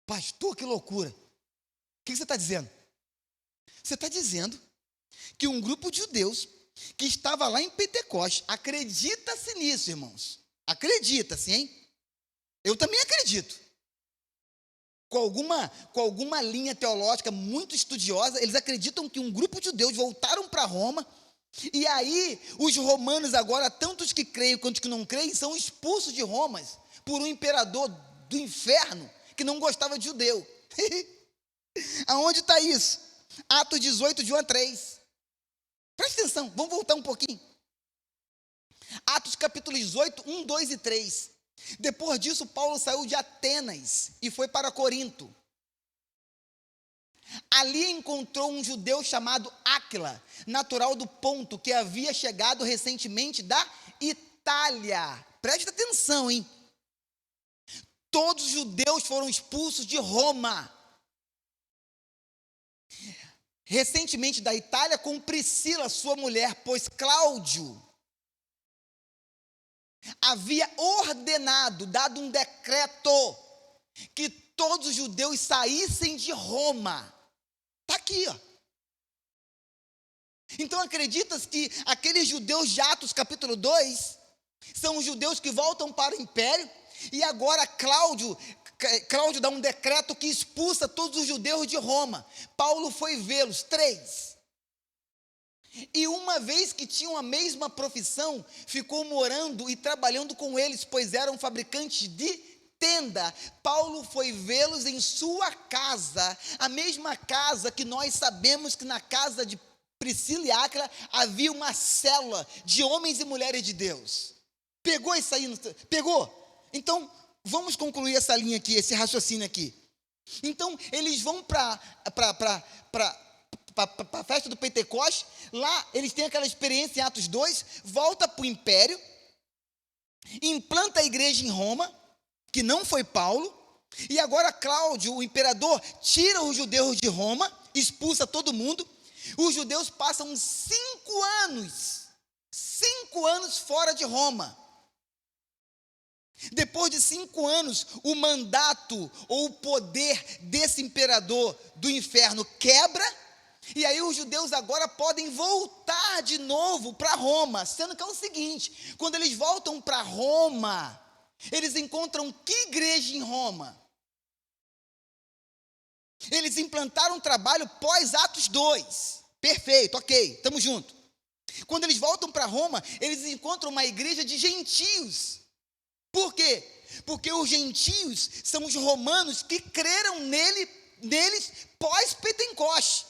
Pastor, que loucura. O que você está dizendo? Você está dizendo que um grupo de judeus que estava lá em Pentecostes, acredita-se nisso, irmãos, acredita-se, hein? Eu também acredito. Com alguma linha teológica muito estudiosa, eles acreditam que um grupo de judeus voltaram para Roma. E aí, os romanos agora, tanto os que creem quanto os que não creem, são expulsos de Roma por um imperador do inferno que não gostava de judeu. Aonde está isso? Atos 18, de 1 a 3. Presta atenção, vamos voltar um pouquinho. Atos capítulo 18, 1, 2 e 3. Depois disso, Paulo saiu de Atenas e foi para Corinto. Ali encontrou um judeu chamado Áquila, natural do Ponto, que havia chegado recentemente da Itália. Preste atenção, hein? Todos os judeus foram expulsos de Roma. Recentemente da Itália, com Priscila, sua mulher, pois Cláudio havia ordenado, dado um decreto, que todos os judeus saíssem de Roma. Está aqui, ó. Então acredita-se que aqueles judeus de Atos capítulo 2 são os judeus que voltam para o império, e agora Cláudio dá um decreto que expulsa todos os judeus de Roma. Paulo foi vê-los, 3. E uma vez que tinham a mesma profissão, ficou morando e trabalhando com eles, pois eram fabricantes de tenda, Paulo foi vê-los em sua casa, a mesma casa que nós sabemos que na casa de Priscila e Áquila havia uma célula de homens e mulheres de Deus. Pegou isso aí? Pegou? Então, vamos concluir essa linha aqui, esse raciocínio aqui. Então, eles vão para a festa do Pentecoste, lá eles têm aquela experiência em Atos 2, volta para o império, implanta a igreja em Roma, que não foi Paulo, e agora Cláudio, o imperador, tira os judeus de Roma, expulsa todo mundo. Os judeus passam 5 anos fora de Roma. Depois de 5 anos, o mandato ou o poder desse imperador do inferno quebra, e aí os judeus agora podem voltar de novo para Roma, sendo que é o seguinte, quando eles voltam para Roma, eles encontram que igreja em Roma? Eles implantaram um trabalho pós-Atos 2, perfeito, ok, estamos juntos. Quando eles voltam para Roma, eles encontram uma igreja de gentios. Por quê? Porque os gentios são os romanos que creram neles pós-Pentecoste.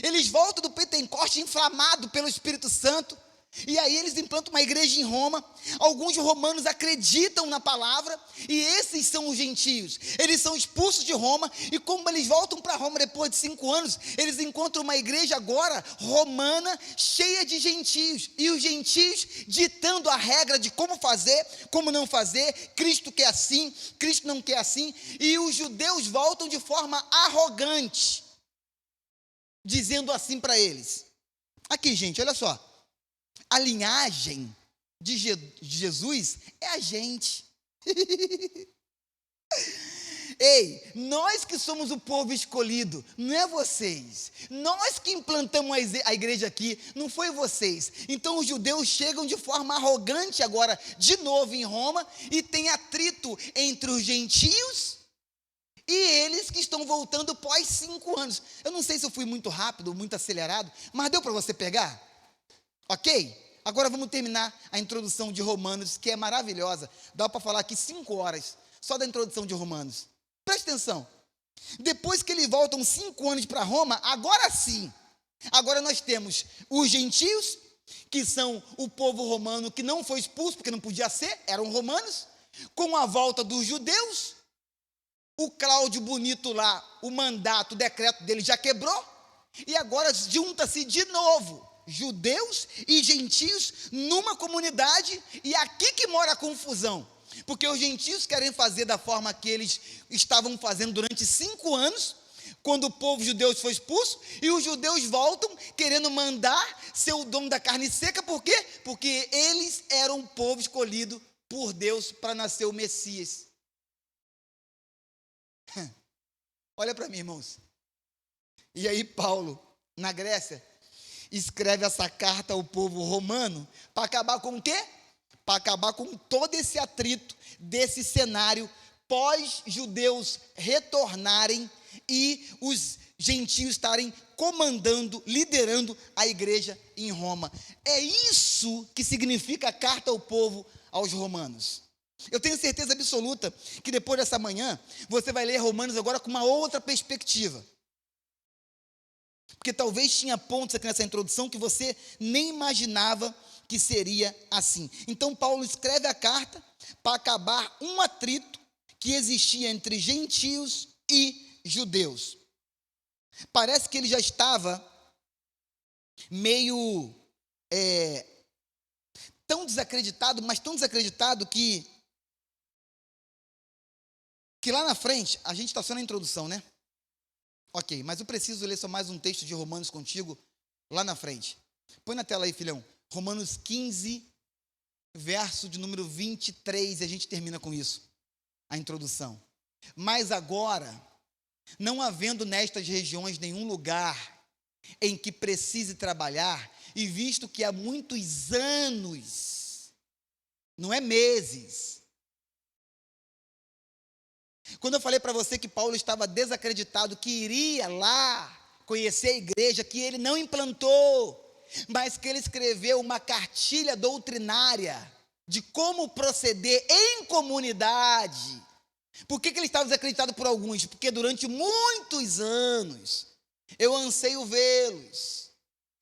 Eles voltam do Pentecoste inflamado pelo Espírito Santo, e aí eles implantam uma igreja em Roma. Alguns romanos acreditam na palavra, e esses são os gentios. Eles são expulsos de Roma, e como eles voltam para Roma depois de 5 anos, eles encontram uma igreja agora romana, cheia de gentios, e os gentios ditando a regra de como fazer, como não fazer. Cristo quer assim, Cristo não quer assim, e os judeus voltam de forma arrogante, dizendo assim para eles. Aqui, gente, olha só. A linhagem de Jesus é a gente. Ei, nós que somos o povo escolhido, não é vocês. Nós que implantamos a igreja aqui, não foi vocês. Então os judeus chegam de forma arrogante agora, de novo em Roma, e tem atrito entre os gentios e eles que estão voltando pós 5 anos. Eu não sei se eu fui muito rápido, muito acelerado, mas deu para você pegar? Ok? Agora vamos terminar a introdução de Romanos, que é maravilhosa. Dá para falar aqui 5 horas, só da introdução de Romanos. Preste atenção. Depois que eles voltam 5 anos para Roma, agora sim. Agora nós temos os gentios, que são o povo romano que não foi expulso, porque não podia ser, eram romanos. Com a volta dos judeus, o Cláudio bonito lá, o mandato, o decreto dele já quebrou. E agora junta-se de novo judeus e gentios numa comunidade, e aqui que mora a confusão, porque os gentios querem fazer da forma que eles estavam fazendo durante 5 anos, quando o povo judeu foi expulso, e os judeus voltam querendo mandar ser o dono da carne seca. Por quê? Porque eles eram o povo escolhido por Deus para nascer o Messias. Olha para mim, irmãos. E aí Paulo, na Grécia, escreve essa carta ao povo romano para acabar com o quê? Para acabar com todo esse atrito desse cenário pós-judeus retornarem e os gentios estarem comandando, liderando a igreja em Roma. É isso que significa a carta ao povo aos romanos. Eu tenho certeza absoluta que depois dessa manhã você vai ler Romanos agora com uma outra perspectiva. Porque talvez tinha pontos aqui nessa introdução que você nem imaginava que seria assim. Então Paulo escreve a carta para acabar um atrito que existia entre gentios e judeus. Parece que ele já estava meio tão desacreditado, mas tão desacreditado que lá na frente, a gente está só na introdução, né? Ok, mas eu preciso ler só mais um texto de Romanos contigo lá na frente. Põe na tela aí, filhão. Romanos 15, verso de número 23, e a gente termina com isso, a introdução. Mas agora, não havendo nestas regiões nenhum lugar em que precise trabalhar, e visto que há muitos anos, não é meses. Quando eu falei para você que Paulo estava desacreditado, que iria lá conhecer a igreja, que ele não implantou, mas que ele escreveu uma cartilha doutrinária de como proceder em comunidade, Por que ele estava desacreditado por alguns? Porque durante muitos anos eu anseio vê-los.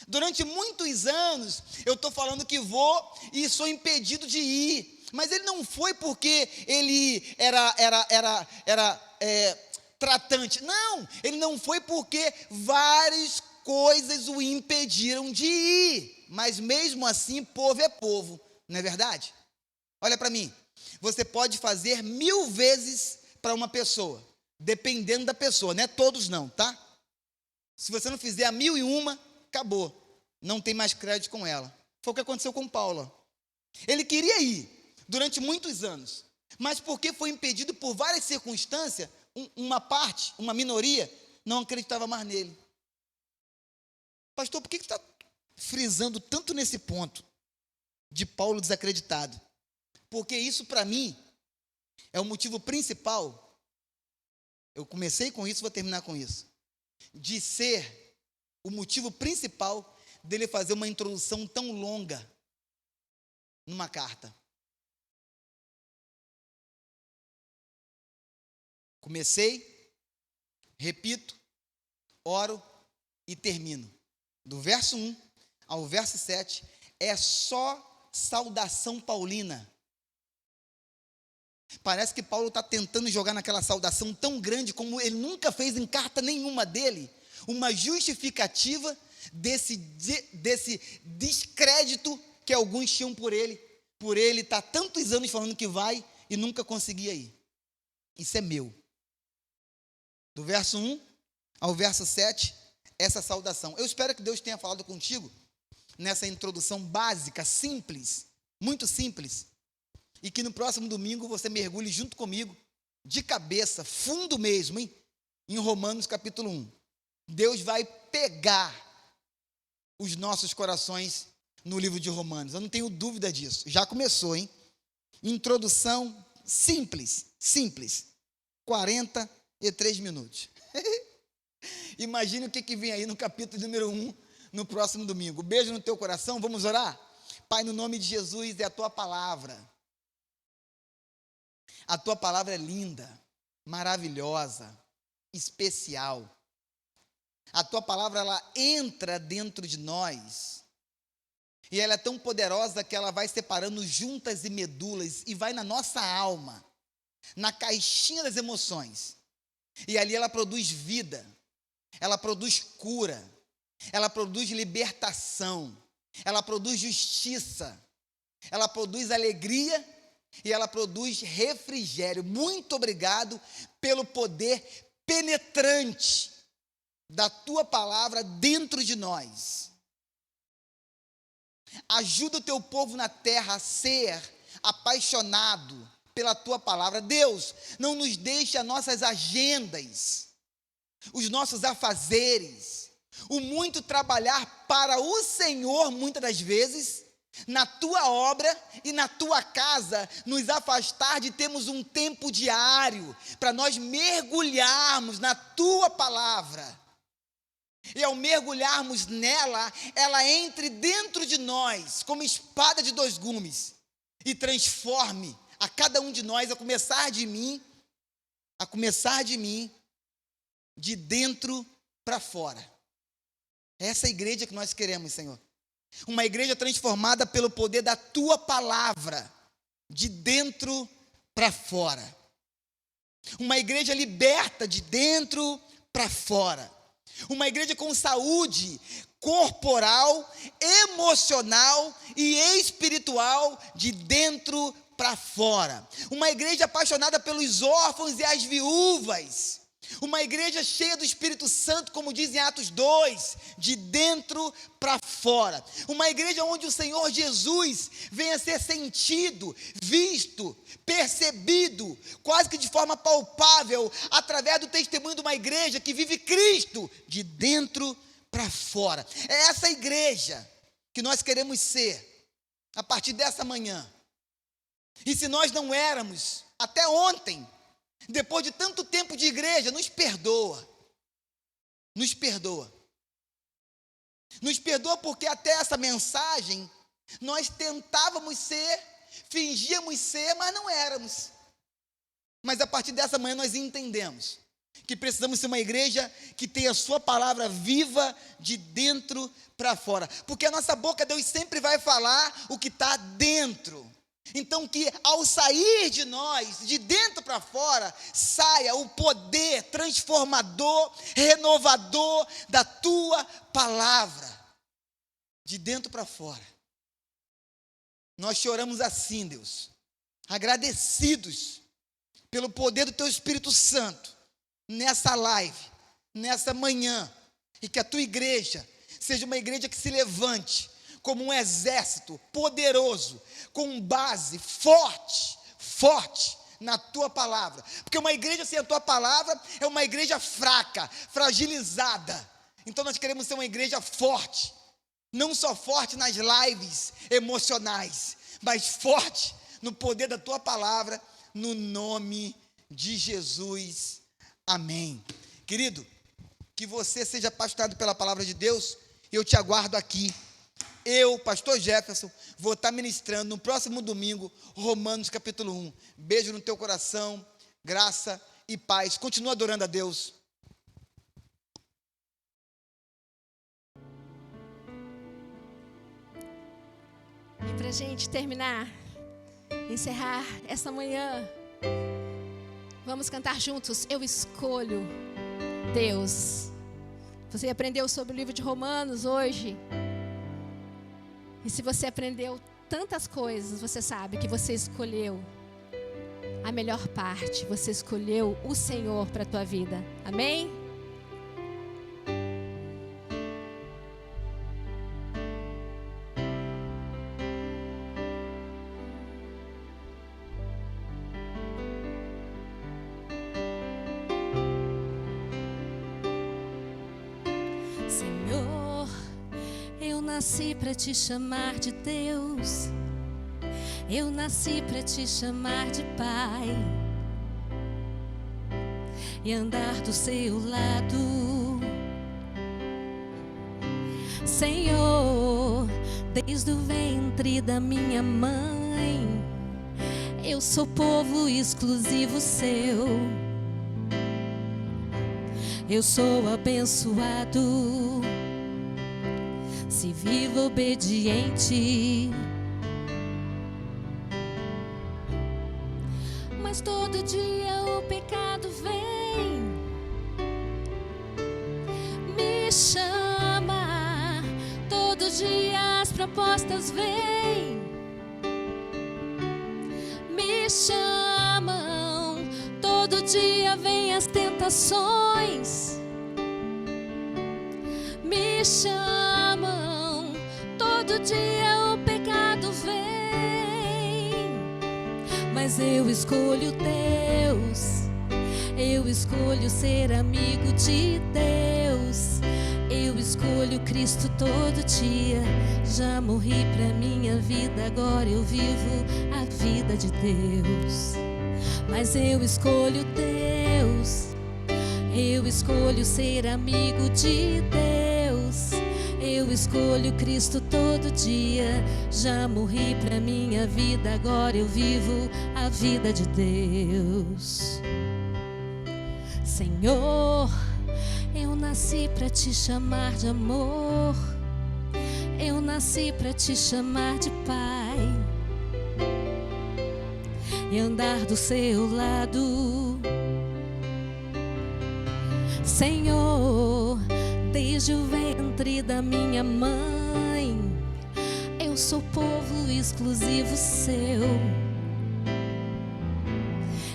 Durante muitos anos eu estou falando que vou e sou impedido de ir. Mas ele não foi porque ele era tratante. Não, ele não foi porque várias coisas o impediram de ir. Mas mesmo assim, povo é povo, não é verdade? Olha para mim, você pode fazer 1000 vezes para uma pessoa, dependendo da pessoa, não é todos não, tá? Se você não fizer a 1001, acabou, não tem mais crédito com ela. Foi o que aconteceu com Paulo. Ele queria ir durante muitos anos, mas porque foi impedido por várias circunstâncias, uma minoria, não acreditava mais nele. Pastor, por que você está frisando tanto nesse ponto de Paulo desacreditado? Porque isso para mim é o motivo principal, eu comecei com isso, vou terminar com isso, de ser o motivo principal dele fazer uma introdução tão longa numa carta. Comecei, repito, oro e termino. Do verso 1 ao verso 7 é só saudação paulina. Parece que Paulo está tentando jogar naquela saudação tão grande como ele nunca fez em carta nenhuma dele, uma justificativa desse descrédito que alguns tinham por ele estar tantos anos falando que vai e nunca conseguia ir. Isso é meu. Do verso 1 ao verso 7, essa saudação. Eu espero que Deus tenha falado contigo nessa introdução básica, simples, muito simples, e que no próximo domingo você mergulhe junto comigo, de cabeça, fundo mesmo, hein? Em Romanos capítulo 1. Deus vai pegar os nossos corações no livro de Romanos, eu não tenho dúvida disso. Já começou, hein? Introdução simples, 43 minutos. Imagine o que vem aí no capítulo número 1, no próximo domingo. Beijo no teu coração, vamos orar? Pai, no nome de Jesus, é a tua palavra. A tua palavra é linda, maravilhosa, especial. A tua palavra, ela entra dentro de nós. E ela é tão poderosa que ela vai separando juntas e medulas e vai na nossa alma, na caixinha das emoções. E ali ela produz vida, ela produz cura, ela produz libertação, ela produz justiça, ela produz alegria e ela produz refrigério. Muito obrigado pelo poder penetrante da tua palavra dentro de nós. Ajuda o teu povo na terra a ser apaixonado pela tua palavra. Deus, não nos deixe as nossas agendas, os nossos afazeres, o muito trabalhar para o Senhor, muitas das vezes, na tua obra e na tua casa, nos afastar de termos um tempo diário para nós mergulharmos na tua palavra. E ao mergulharmos nela, ela entre dentro de nós como espada de 2 gumes e transforme a cada um de nós, a começar de mim, de dentro para fora. Essa é a igreja que nós queremos, Senhor. Uma igreja transformada pelo poder da tua palavra, de dentro para fora. Uma igreja liberta de dentro para fora. Uma igreja com saúde corporal, emocional e espiritual de dentro para fora. Uma igreja apaixonada pelos órfãos e as viúvas. Uma igreja cheia do Espírito Santo, como diz em Atos 2, de dentro para fora. Uma igreja onde o Senhor Jesus venha a ser sentido, visto, percebido, quase que de forma palpável, através do testemunho de uma igreja que vive Cristo, de dentro para fora. É essa igreja que nós queremos ser, a partir dessa manhã. E se nós não éramos, até ontem, depois de tanto tempo de igreja, nos perdoa. Nos perdoa. Nos perdoa porque até essa mensagem nós tentávamos ser, fingíamos ser, mas não éramos. Mas a partir dessa manhã nós entendemos que precisamos ser uma igreja que tenha a sua palavra viva de dentro para fora. Porque a nossa boca, Deus sempre vai falar o que está dentro. Então que ao sair de nós, de dentro para fora, saia o poder transformador, renovador da tua palavra. De dentro para fora. Nós choramos assim, Deus, agradecidos pelo poder do teu Espírito Santo, nessa live, nessa manhã, e que a tua igreja seja uma igreja que se levante como um exército poderoso, com base forte na tua palavra, porque uma igreja sem a tua palavra é uma igreja fraca, fragilizada. Então nós queremos ser uma igreja forte, não só forte nas lives emocionais, mas forte no poder da tua palavra, no nome de Jesus. Amém. Querido, que você seja apaixonado pela palavra de Deus. Eu te aguardo aqui. Eu, pastor Jefferson, vou estar ministrando no próximo domingo, Romanos capítulo 1. Beijo no teu coração, graça e paz. Continua adorando a Deus. E para a gente terminar, encerrar essa manhã, vamos cantar juntos, Eu Escolho Deus. Você aprendeu sobre o livro de Romanos hoje? E se você aprendeu tantas coisas, você sabe que você escolheu a melhor parte. Você escolheu o Senhor para a tua vida. Amém? Senhor, eu nasci para te chamar de Deus. Eu nasci para te chamar de Pai e andar do seu lado. Senhor, desde o ventre da minha mãe, eu sou povo exclusivo seu. Eu sou abençoado se vivo obediente. Mas todo dia o pecado vem, me chama. Todo dia as propostas vêm, me chamam. Todo dia vem as tentações, me chamam. Todo dia o pecado vem, mas eu escolho Deus. Eu escolho ser amigo de Deus. Eu escolho Cristo todo dia. Já morri pra minha vida, agora eu vivo a vida de Deus. Mas eu escolho Deus. Eu escolho ser amigo de Deus. Eu escolho Cristo todo dia. Já morri pra minha vida, agora eu vivo a vida de Deus. Senhor, eu nasci pra te chamar de amor. Eu nasci pra te chamar de Pai e andar do seu lado. Senhor, desde o ventre da minha mãe, eu sou povo exclusivo seu.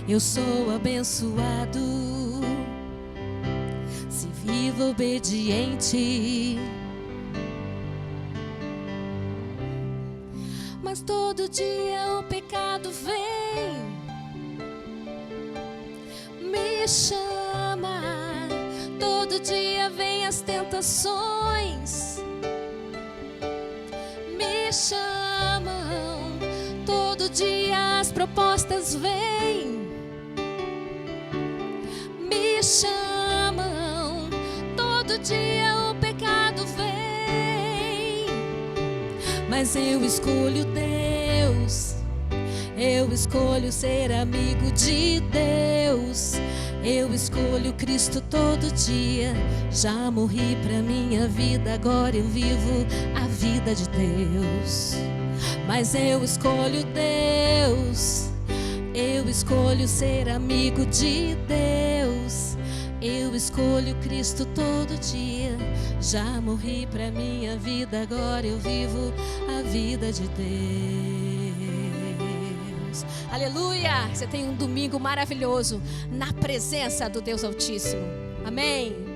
Eu sou abençoado se vivo obediente. Mas todo dia o pecado vem, me chama. Todo dia vem as tentações, me chamam. Todo dia as propostas vêm, me chamam. Todo dia o pecado vem, mas eu escolho Deus. Eu escolho ser amigo de Deus. Eu escolho Cristo todo dia. Já morri pra minha vida, agora eu vivo a vida de Deus. Mas eu escolho Deus. Eu escolho ser amigo de Deus. Eu escolho Cristo todo dia. Já morri pra minha vida, agora eu vivo a vida de Deus. Aleluia! Você tem um domingo maravilhoso na presença do Deus Altíssimo. Amém?